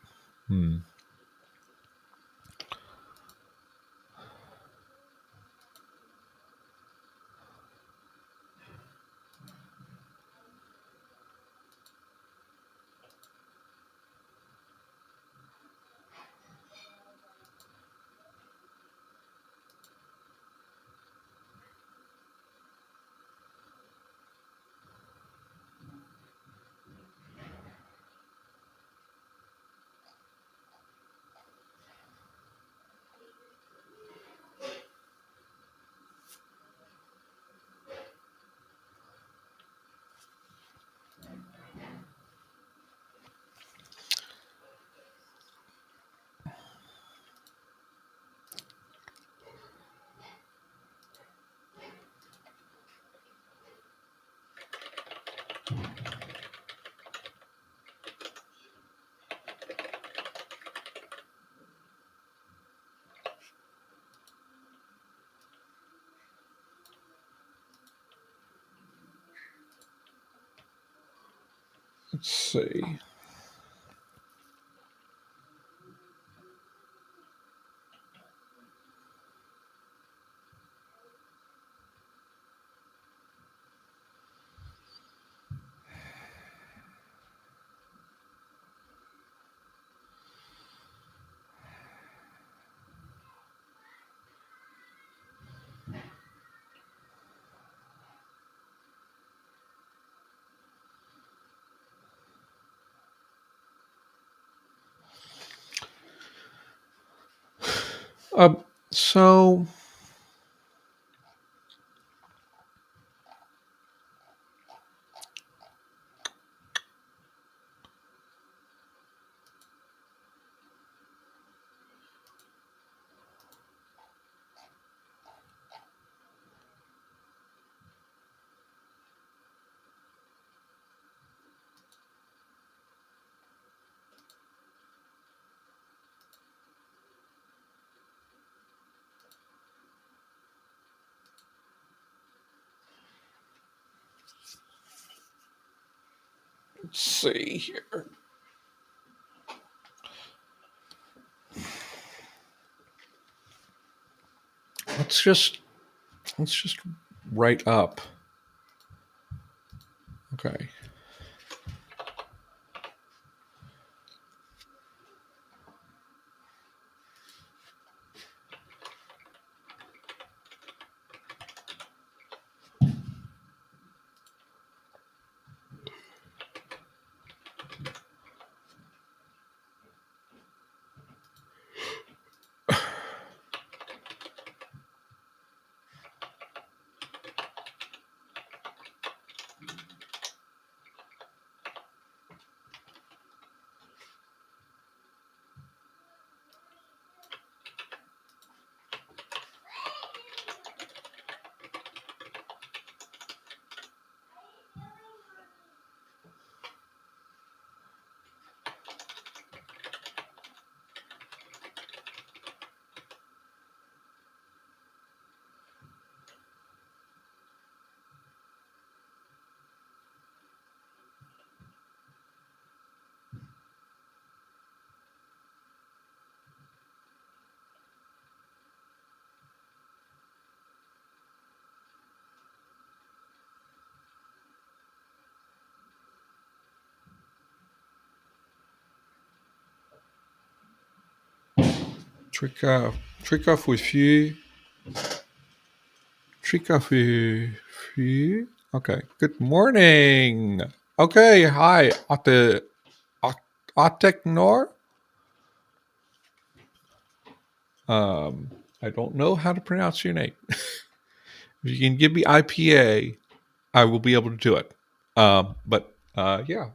let's see. So let's see here. Let's just write up. Okay. Trick off with you. Trick off with you. Okay. Good morning. Okay. Hi. Atek Nor. I don't know how to pronounce your name. If you can give me IPA, I will be able to do it. But yeah,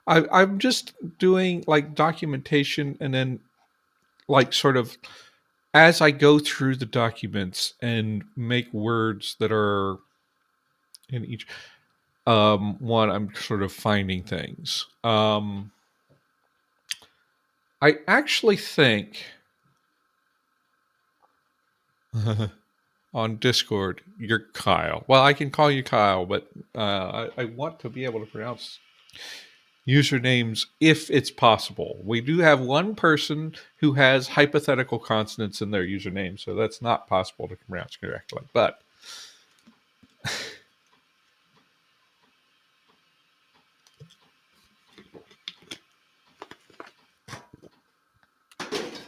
I'm just doing like documentation, and then like sort of as I go through the documents and make words that are in each one, I'm sort of finding things. I actually think on Discord, you're Kyle. Well, I can call you Kyle, but I want to be able to pronounce usernames if it's possible. We do have one person who has hypothetical consonants in their username, so that's not possible to pronounce correctly. But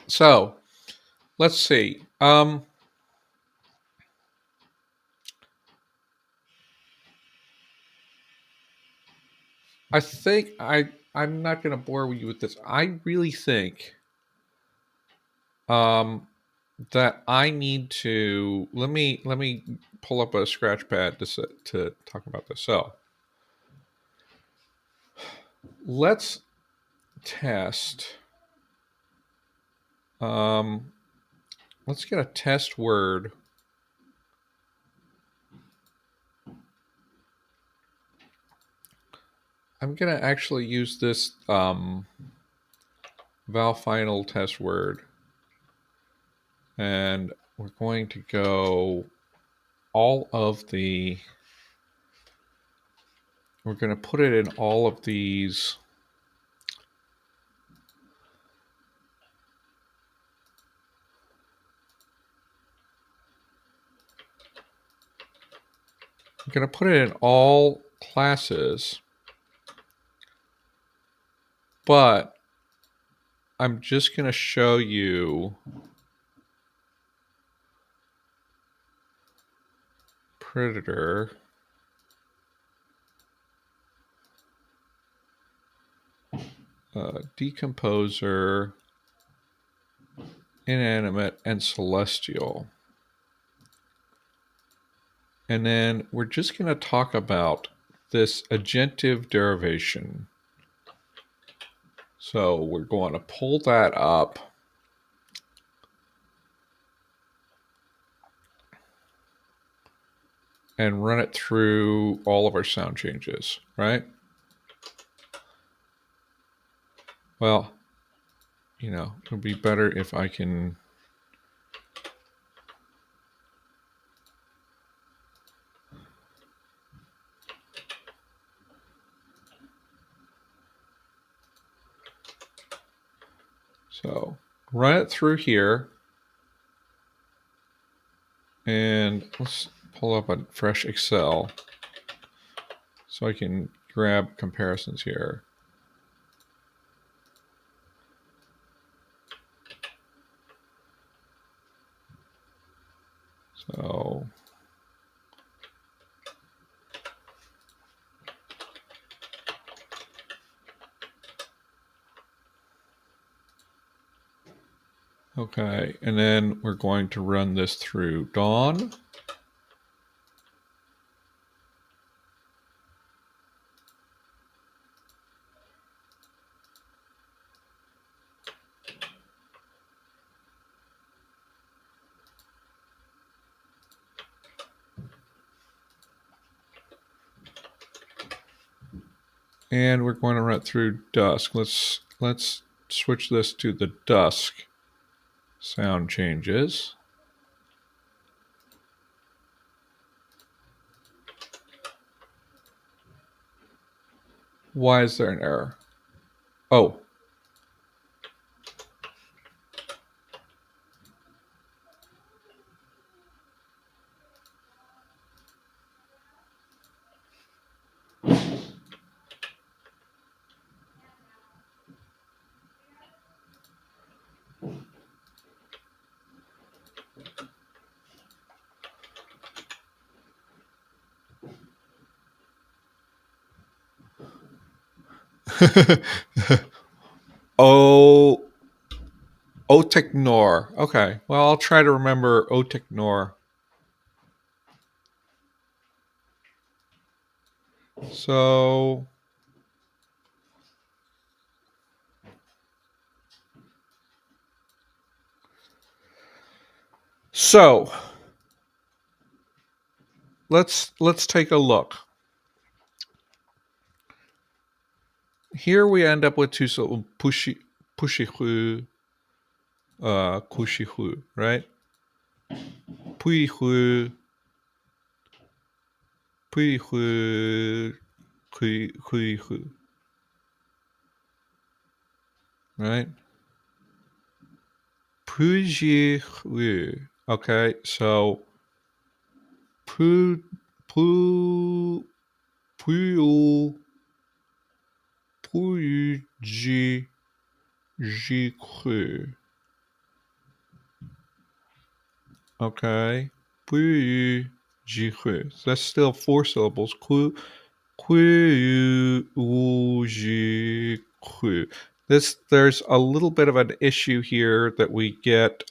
so let's see. I think I'm not going to bore you with this. I really think that I need to let me pull up a scratch pad to talk about this. So let's test. Let's get a test word. I'm gonna actually use this val final test word, and we're going to go all of the. We're going to put it in all of these. I'm going to put it in all classes, but I'm just going to show you predator. Decomposer, inanimate, and celestial. And then we're just going to talk about this agentive derivation. So we're going to pull that up. And run it through all of our sound changes, right? Well, you know, it would be better if I can. So run it through here. And let's pull up a fresh Excel so I can grab comparisons here. So okay, and then we're going to run this through Dawn. And we're going to run it through Dusk. Let's switch this to the Dusk sound changes. Why is there an error? Oh. Oh, Oteknor. Okay. Well, I'll try to remember Oteknor. So let's take a look. Here we end up with two syllables, pushihu, kushihu, right? Puihu, puihu, kuihu, right? Pujihu. Okay, so pu pu puyu puji jiku. Okay. Puyu jiku. So that's still four syllables. There's a little bit of an issue here that we get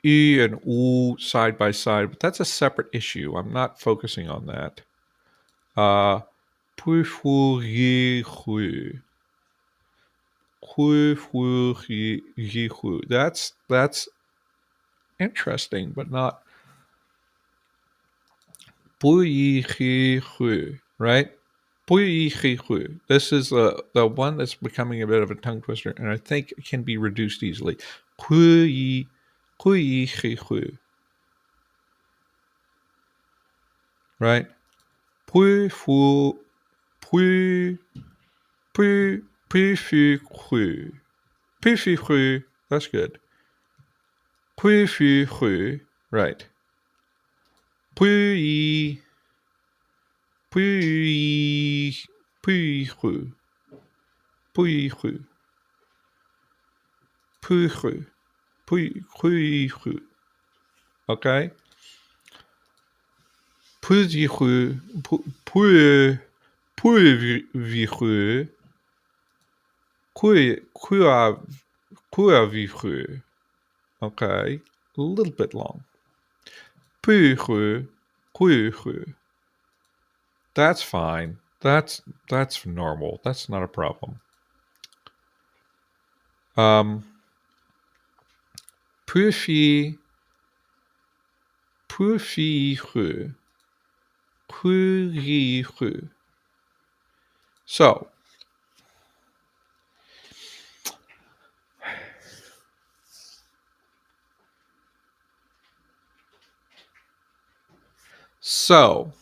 E and U side by side, but that's a separate issue. I'm not focusing on that. That's interesting, but not right? This is the one that's becoming a bit of a tongue twister, and I think it can be reduced easily. Right? That's good. Right. Okay? Okay, a little bit long. That's fine. That's normal. That's not a problem. Pufi. So,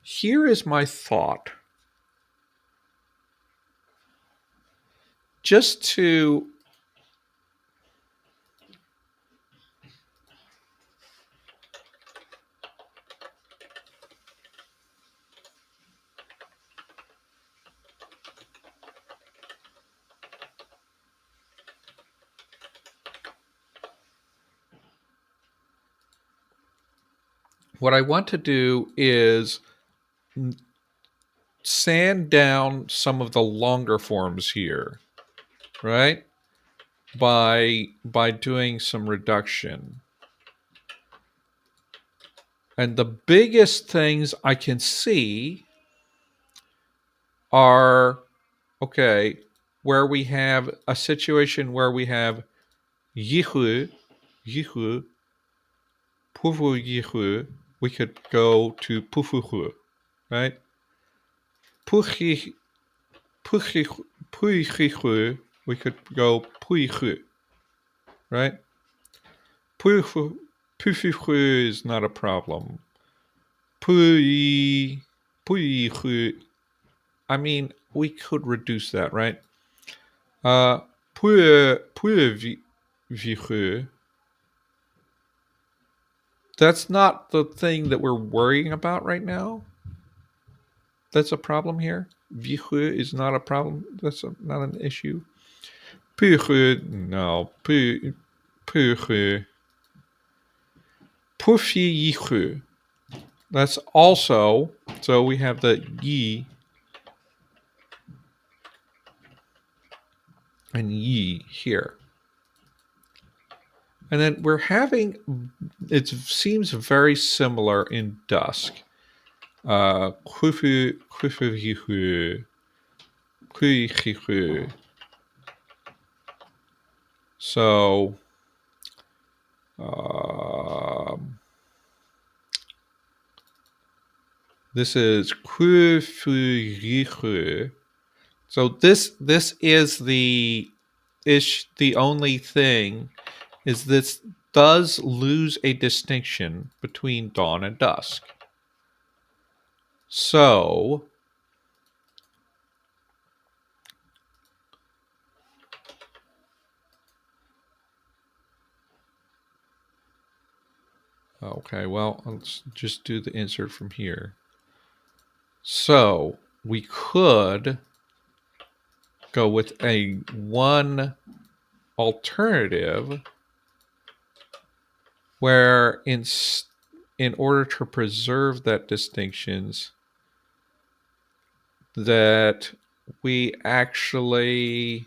here is my thought. Just to what I want to do is sand down some of the longer forms here, right? By doing some reduction. And the biggest things I can see are, okay, where we have a situation where we have yihu, pufu yihu, we could go to pufuhu, right? Puchihu, we could go puihu, right? Pufu is not a problem. Puihu, I mean, we could reduce that, right? That's not the thing that we're worrying about right now. That's a problem here. Vihu is not a problem. That's not an issue. No. Pufi. That's also, so we have the yi. and yi here. And then we're having, it seems very similar in dusk. Kufu, kufu, kuihihu. So, this is kufu. So this is the only thing is this does lose a distinction between dawn and dusk. So okay, well, let's just do the insert from here. So we could go with a one alternative where in order to preserve that distinctions that we actually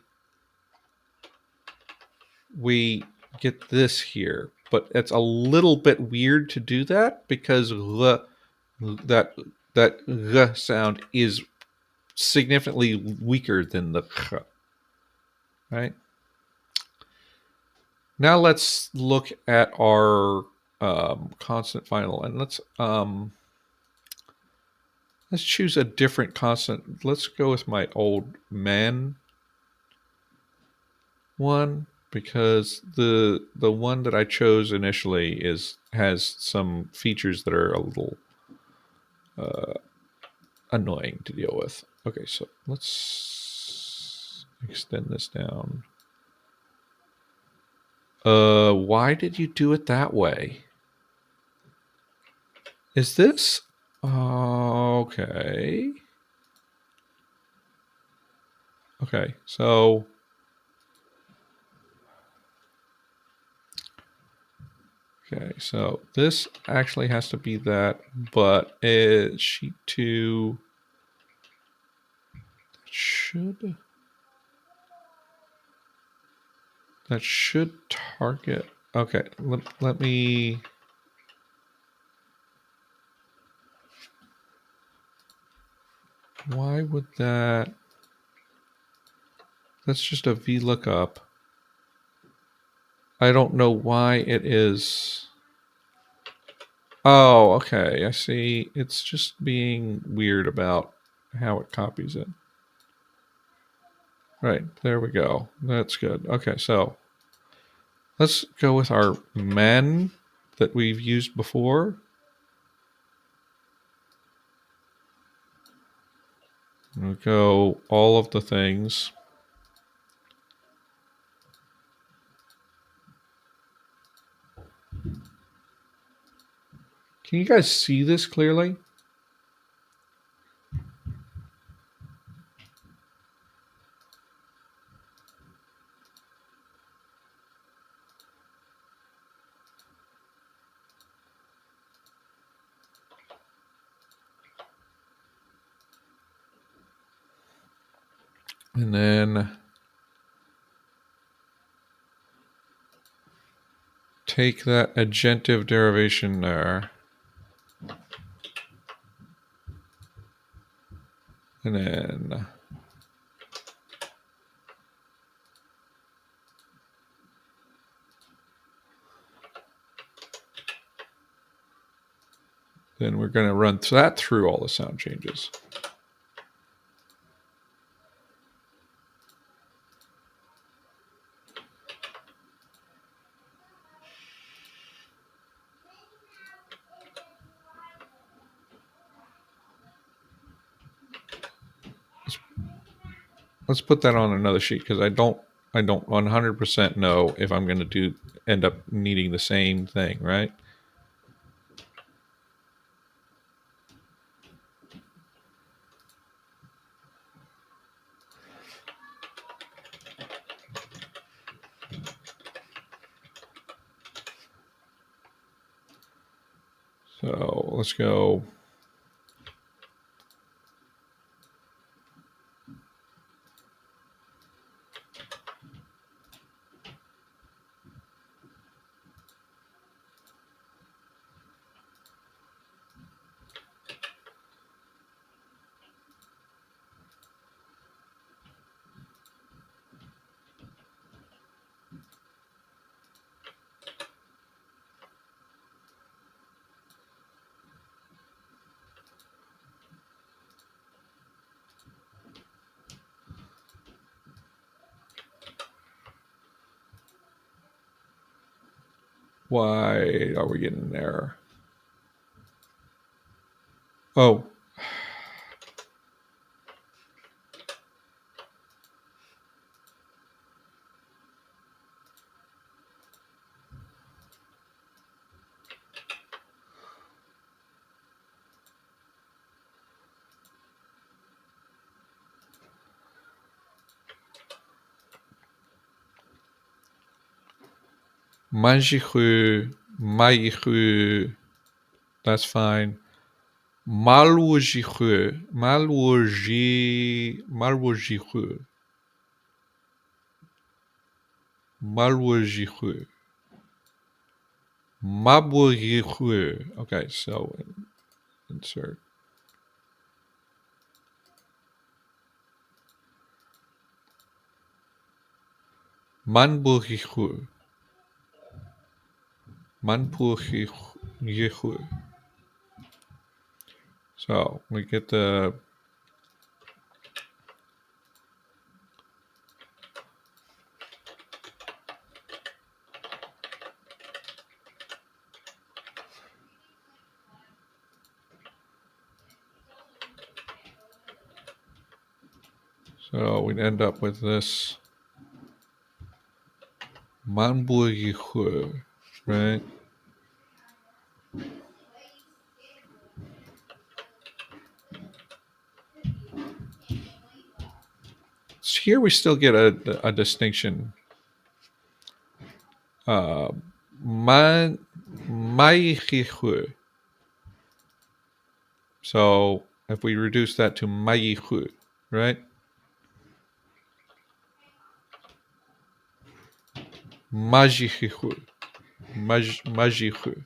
get this here, but it's a little bit weird to do that because that sound is significantly weaker than the ch, right? Now let's look at our consonant final, and let's choose a different consonant. Let's go with my old man one because the one that I chose initially has some features that are a little annoying to deal with. Okay, so let's extend this down. Why did you do it that way? Is this okay? Okay, so this actually has to be that, but sheet 2 should target. Okay, let me. Why would that? That's just a VLOOKUP. I don't know why it is. Oh, okay. I see. It's just being weird about how it copies it. Right, there we go. That's good. Okay, so let's go with our men that we've used before. We'll go all of the things. Can you guys see this clearly? And then take that agentive derivation there. And then we're going to run that through all the sound changes. Let's put that on another sheet because I don't 100% know if I'm going to end up needing the same thing, right? So let's go. Why are we getting there? Oh. Manjihu, Maihu, that's fine. Malwajihu, Malwajihu, Malwajihu, Mabwajihu. Okay, so insert. Manbujihu, Manpujihu. So we get the. So we'd end up with this Manbujihu, right? So here we still get a distinction. Maijihu. So if we reduce that to Maijihu, right? Majihu. Majihu.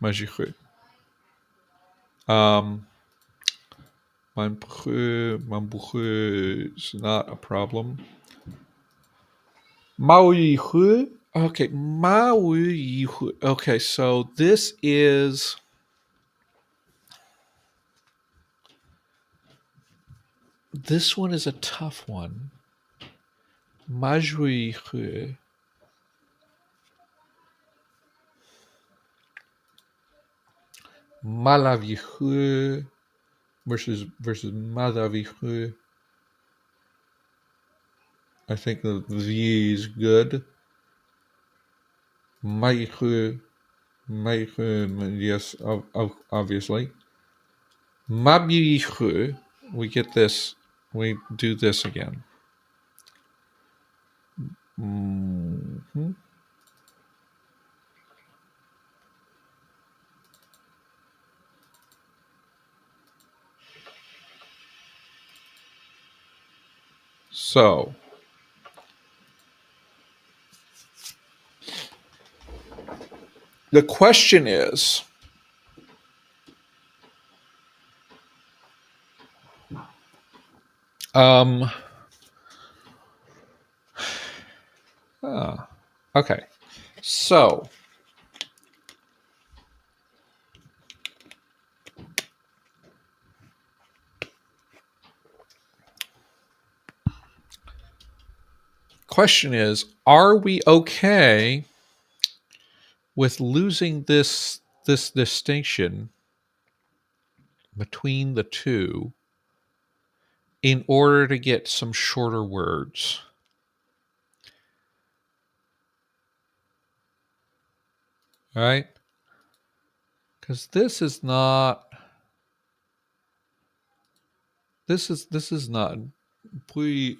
Majihu. Mambuhu is not a problem. Maoyihu. Okay, Maoyihu. Okay, so this is. This one is a tough one. Majuihu. Malavihu versus Madavihu. I think the V is good. Maihu, yes, obviously. Mabihu, we get this. We do this again. Mm-hmm. So, the question is, okay, so question is, are we okay with losing this distinction between the two in order to get some shorter words? All right? Because this is not puis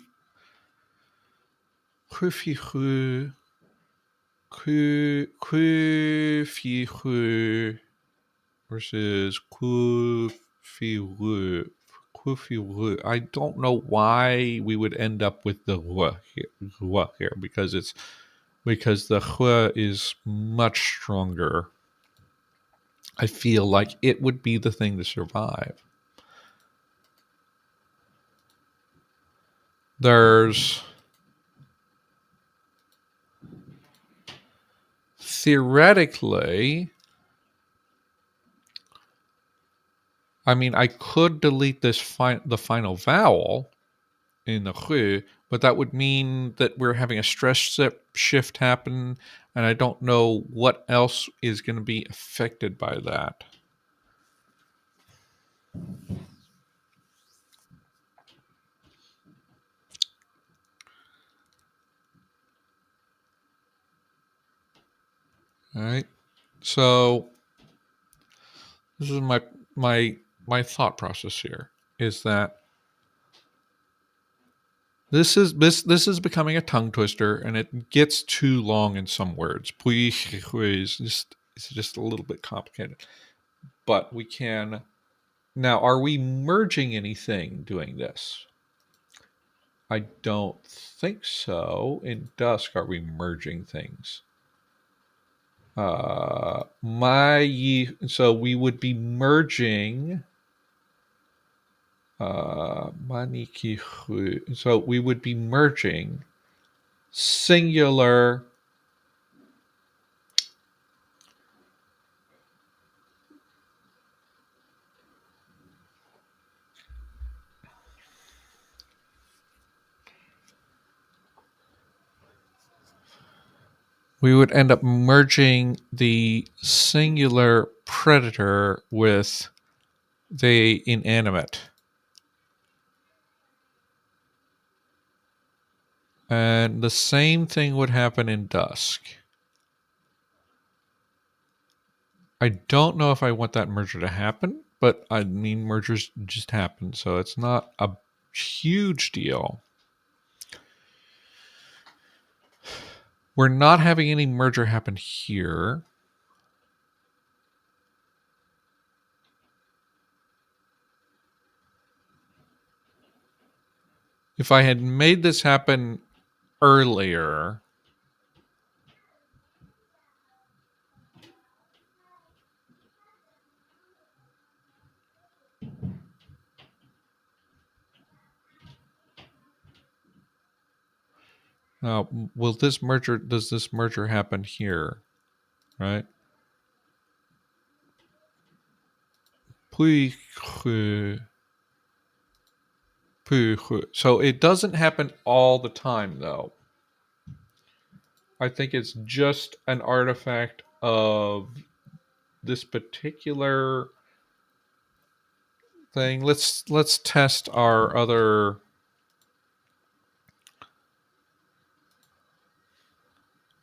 versus I don't know why we would end up with the here because the is much stronger. I feel like it would be the thing to survive. There's theoretically, I mean, I could delete this the final vowel in the hu, but that would mean that we're having a stress shift happen. And I don't know what else is going to be affected by that. All right. So this is my thought process here is that this is becoming a tongue twister, and it gets too long in some words. Please, it's just a little bit complicated. But we can now. Are we merging anything doing this? I don't think so. In Dusk, are we merging things? So we would be merging. So we would be merging singular. We would end up merging the singular predator with the inanimate. And the same thing would happen in Dusk. I don't know if I want that merger to happen, but I mean, mergers just happen, so it's not a huge deal. We're not having any merger happen here. If I had made this happen earlier, now does this merger happen here? Right? So it doesn't happen all the time, though. I think it's just an artifact of this particular thing. Let's test our other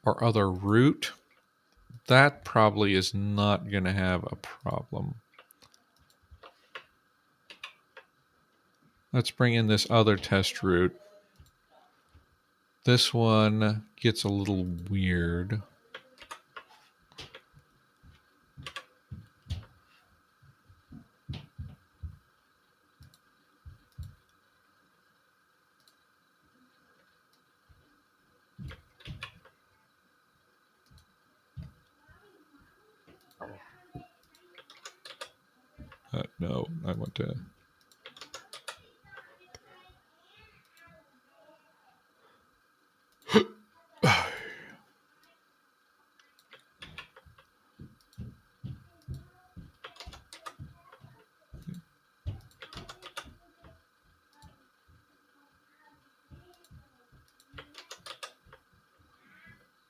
route. That probably is not going to have a problem. Let's bring in this other test route. This one gets a little weird. No, I want to.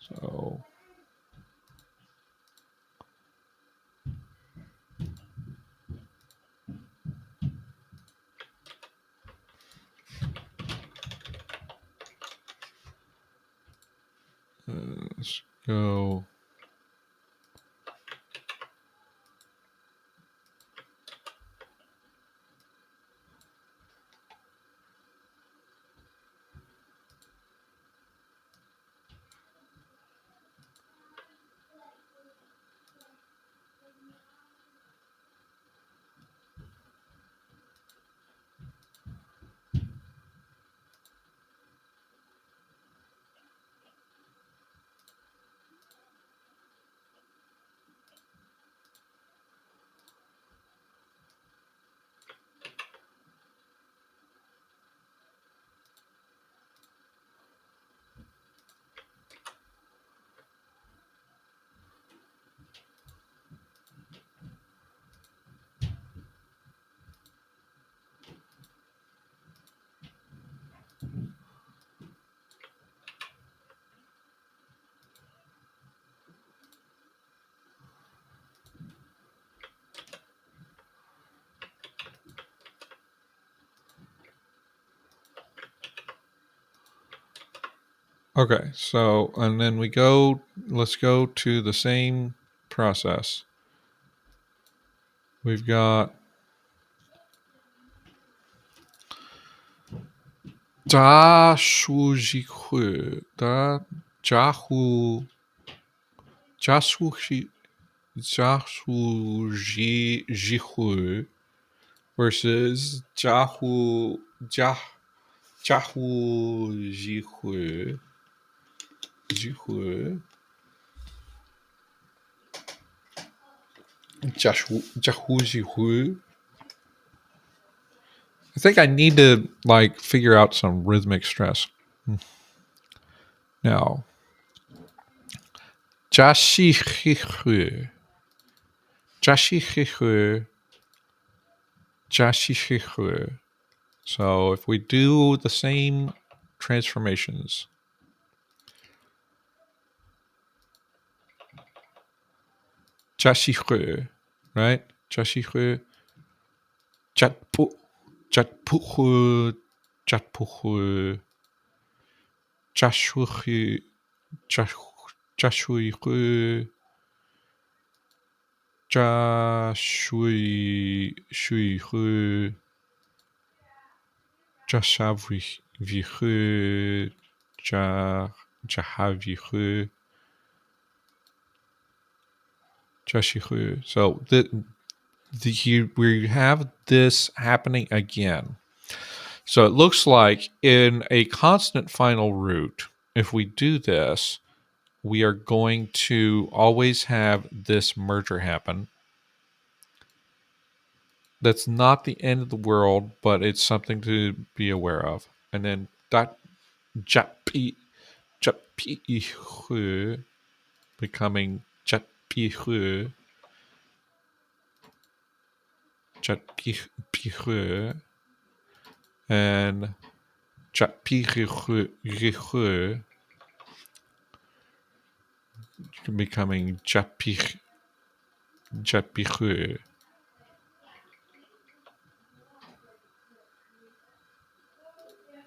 So let's go. Okay, so and then let's go to the same process. We've got da shu ji hu da ja hu ja shu ji ja shu ji hu versus ja hu ja ja hu ji hu ji hu ja hu ji hu. I think I need to like figure out some rhythmic stress. Now, jashichihu, jashichihu, jashichihu. So if we do the same transformations, jashichihu, right? Jashichihu, jatpu, jatpuhu, jatpuhu, jashuchi, jashuihu, jashui, shuihu, jashavihu, jahavihu, jashihu. So we have this happening again. So it looks like in a constant final root, if we do this, we are going to always have this merger happen. That's not the end of the world, but it's something to be aware of. And then dot japi japihu becoming japihu japihu and japihu becoming japihu.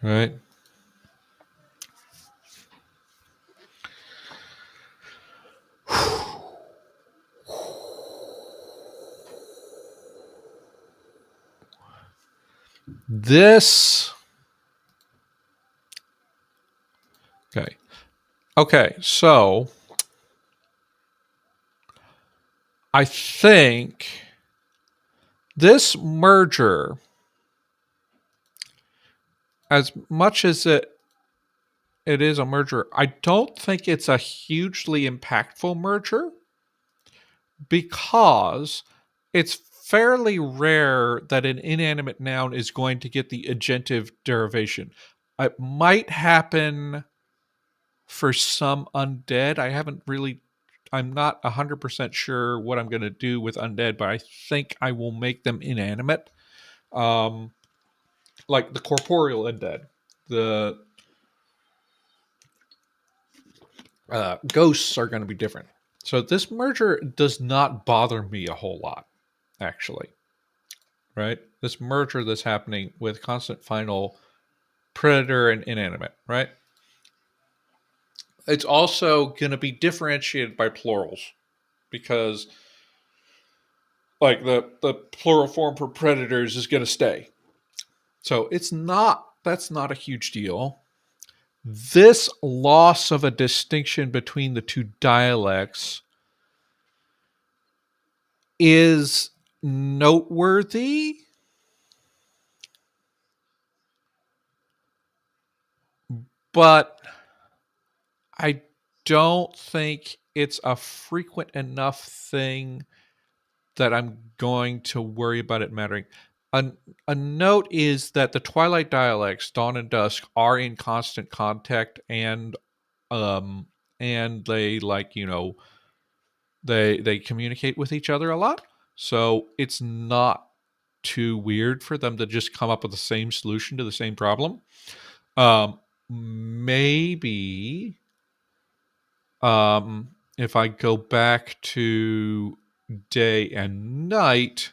Right? This. Okay, so I think this merger, as much as it is a merger, I don't think it's a hugely impactful merger because it's fairly rare that an inanimate noun is going to get the agentive derivation. It might happen for some undead. I'm not 100% sure what I'm going to do with undead, but I think I will make them inanimate. Like the corporeal undead. The ghosts are going to be different. So this merger does not bother me a whole lot, actually. Right? This merger that's happening with constant final predator and inanimate, right? It's also going to be differentiated by plurals because like the plural form for predators is going to stay. So that's not a huge deal. This loss of a distinction between the two dialects is noteworthy, but I don't think it's a frequent enough thing that I'm going to worry about it mattering. A note is that the Twilight dialects, Dawn and Dusk, are in constant contact and they they communicate with each other a lot. So it's not too weird for them to just come up with the same solution to the same problem. Maybe if I go back to day and night,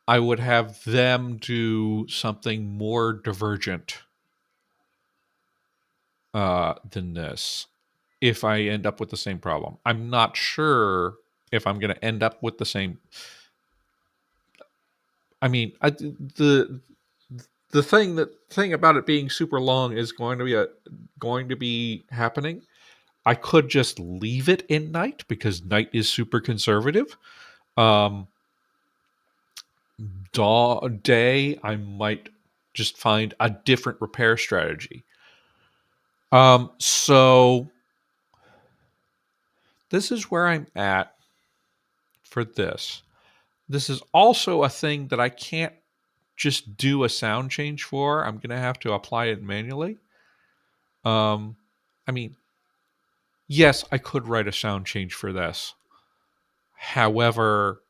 I would have them do something more divergent. than this if I end up with the same problem. I'm not sure if I'm going to end up with the same. I mean, the thing about it being super long is going to be happening. I could just leave it in night because night is super conservative. Um, day, I might just find a different repair strategy. So this is where I'm at for this. This is also a thing that I can't just do a sound change for. I'm going to have to apply it manually. I mean, yes, I could write a sound change for this. However,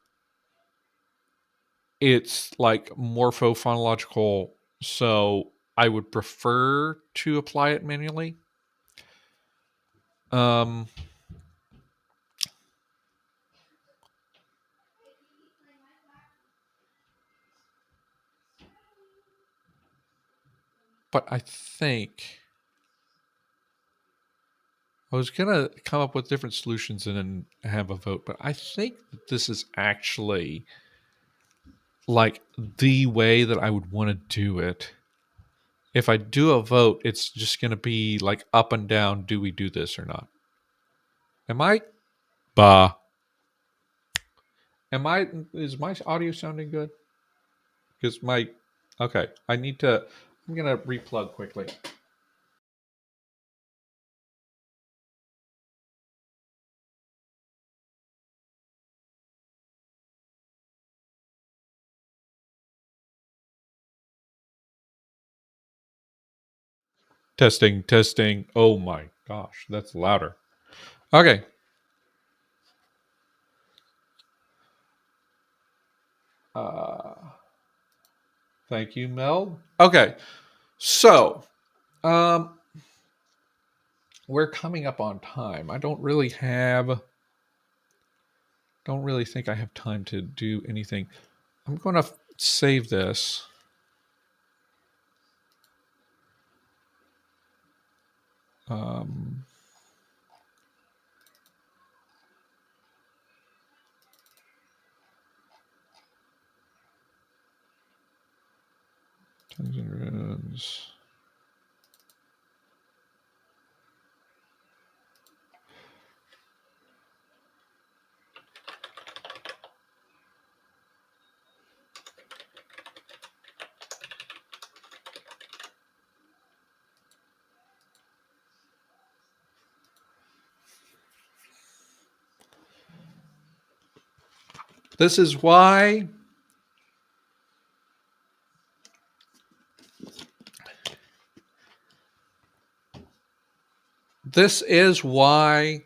it's like morphophonological, so I would prefer to apply it manually. Um, but I think I was gonna come up with different solutions and then have a vote, but I think that this is actually like the way that I would want to do it. If I do a vote, it's just gonna be like up and down. Do we do this or not? Am I? Bah. Am I? Is my audio sounding good? Because my. Okay, I need to. I'm gonna replug quickly. Testing, testing. Oh my gosh, that's louder. Okay. Uh, thank you, Mel. Okay, so um, we're coming up on time. I don't really think I have time to do anything. I'm going to save this. Um, Tons and Ruins. This is why this is why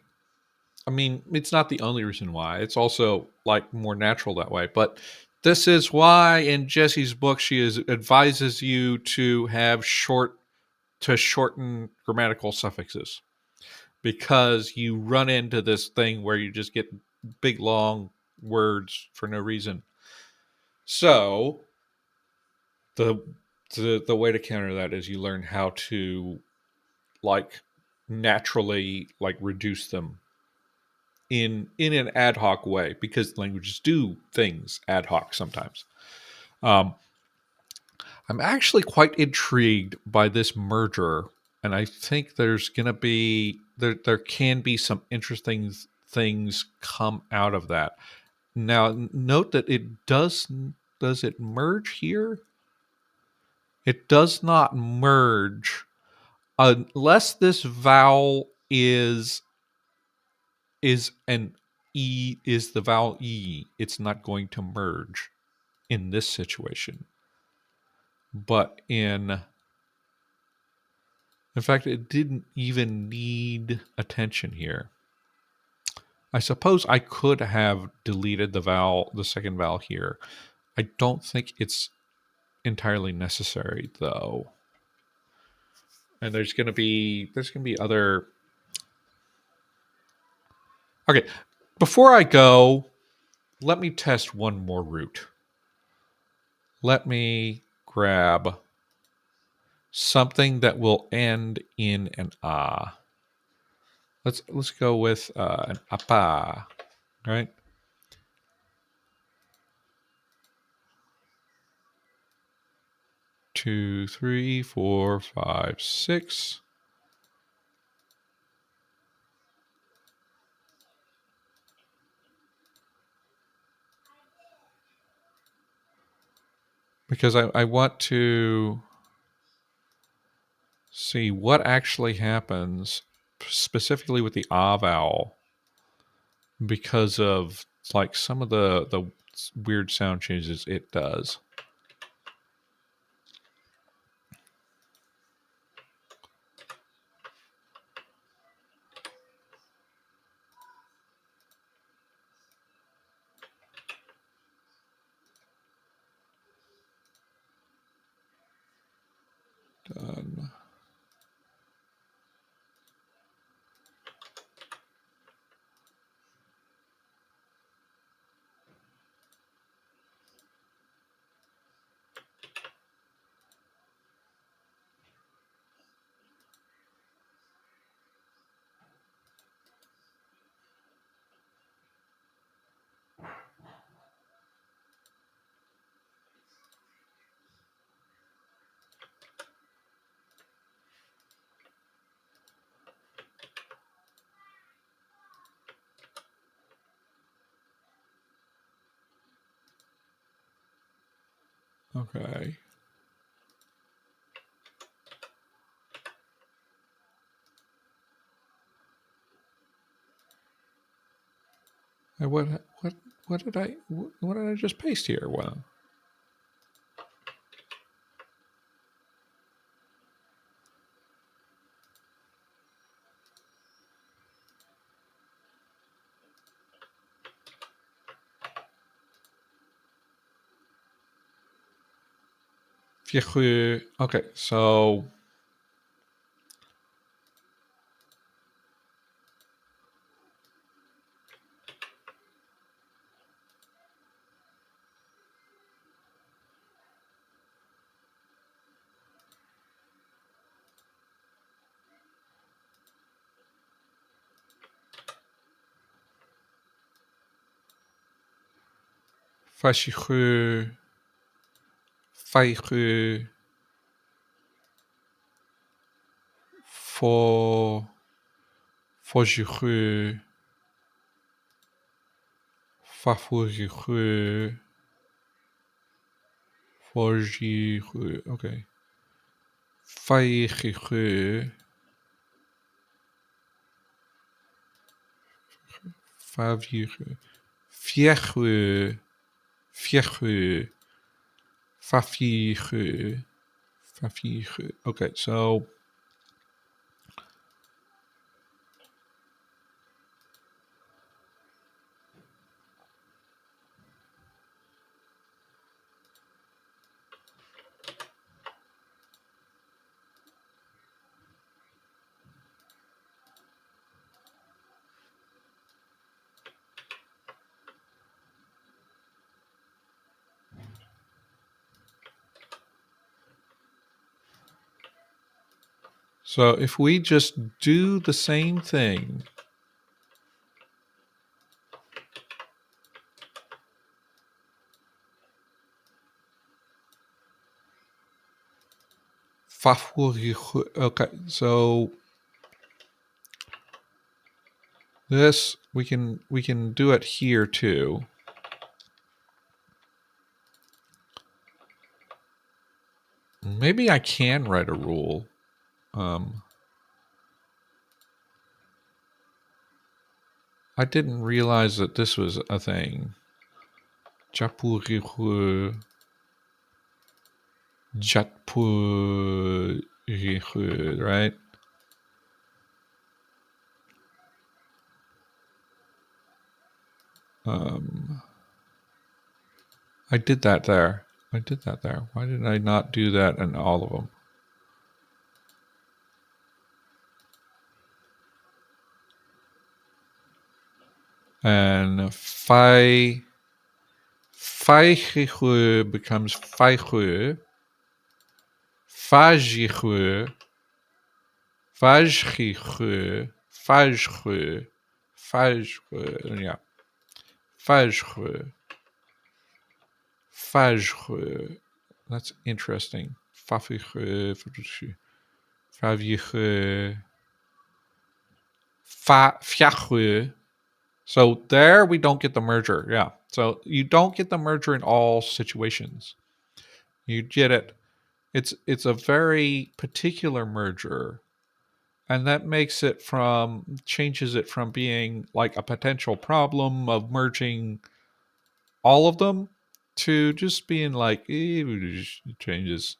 I mean, it's not the only reason why. It's also like more natural that way. But this is why in Jessie's book advises you to have shorten grammatical suffixes, because you run into this thing where you just get big long words for no reason. So the the way to counter that is you learn how to like naturally like reduce them in an ad hoc way, because languages do things ad hoc sometimes. Um, I'm actually quite intrigued by this merger, and I think there's going to be there can be some interesting things come out of that. Now, note that it does it merge here? It does not merge unless this vowel is an E is the vowel E, it's not going to merge in this situation. But in fact, it didn't even need attention here. I suppose I could have deleted the second vowel here. I don't think it's entirely necessary though. And there's gonna be other. Okay, before I go, let me test one more route. Let me grab something that will end in an ah. Let's go with an apa, right? Two, three, four, five, six. Because I want to see what actually happens specifically with the ah vowel because of like some of the weird sound changes it does. Done. Okay. What did I just paste here? Wow. Okay, so Fashichu, Faichu, For, Fojichu, Fafurichu, Forjichu. Okay. Faichichu, Favichu, Fiechu, Fiechu, Fafichu, Fafichu. Okay, so so if we just do the same thing, okay, so this we can do it here too. Maybe I can write a rule. I didn't realize that this was a thing. Japurihu, Jatpurihu, right? I did that there. I did that there. Why did I not do that in all of them? And Faichihu becomes Faichu. Vajre. Vajre. Vajre. Vajre. Yeah. Vajre. Vajre. That's interesting. Vajre. Vajre. Vajre. So there we don't get the merger. Yeah. So you don't get the merger in all situations. You get it. It's a very particular merger, and that changes it from being like a potential problem of merging all of them to just being like changes.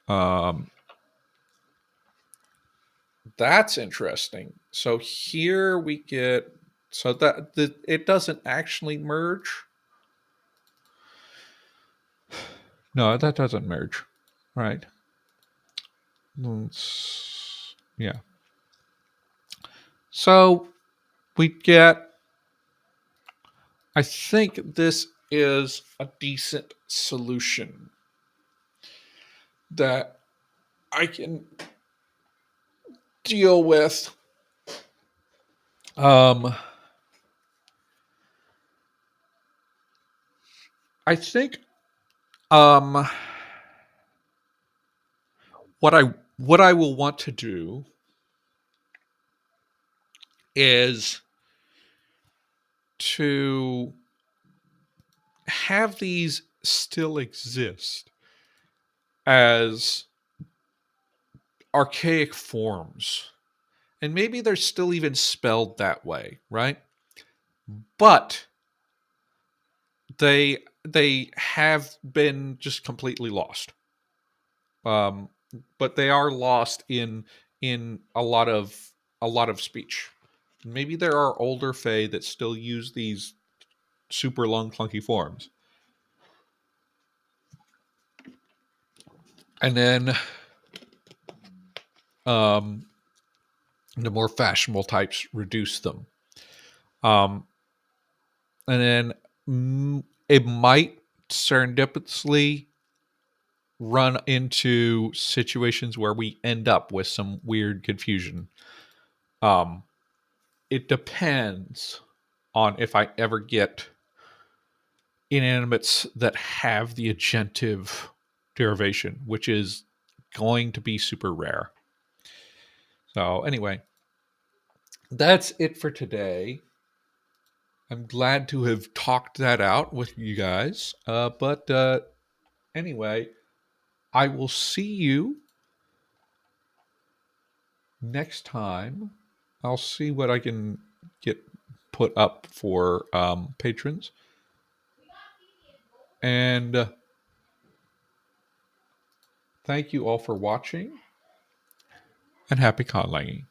Um, that's interesting. So here we get it doesn't actually merge. No, that doesn't merge, right? Yeah. So we get. I think this is a decent solution that I can deal with. Um, I think um, what I will want to do is to have these still exist as archaic forms. And maybe they're still even spelled that way, right? But they have been just completely lost. Um, but they are lost in a lot of speech. Maybe there are older Fae that still use these super long, clunky forms. And then um, the more fashionable types reduce them. Um, and then it might serendipitously run into situations where we end up with some weird confusion. Um, it depends on if I ever get inanimates that have the agentive derivation, which is going to be super rare. So, anyway, that's it for today. I'm glad to have talked that out with you guys. But anyway, I will see you next time. I'll see what I can get put up for patrons. And thank you all for watching, and happy conlanging.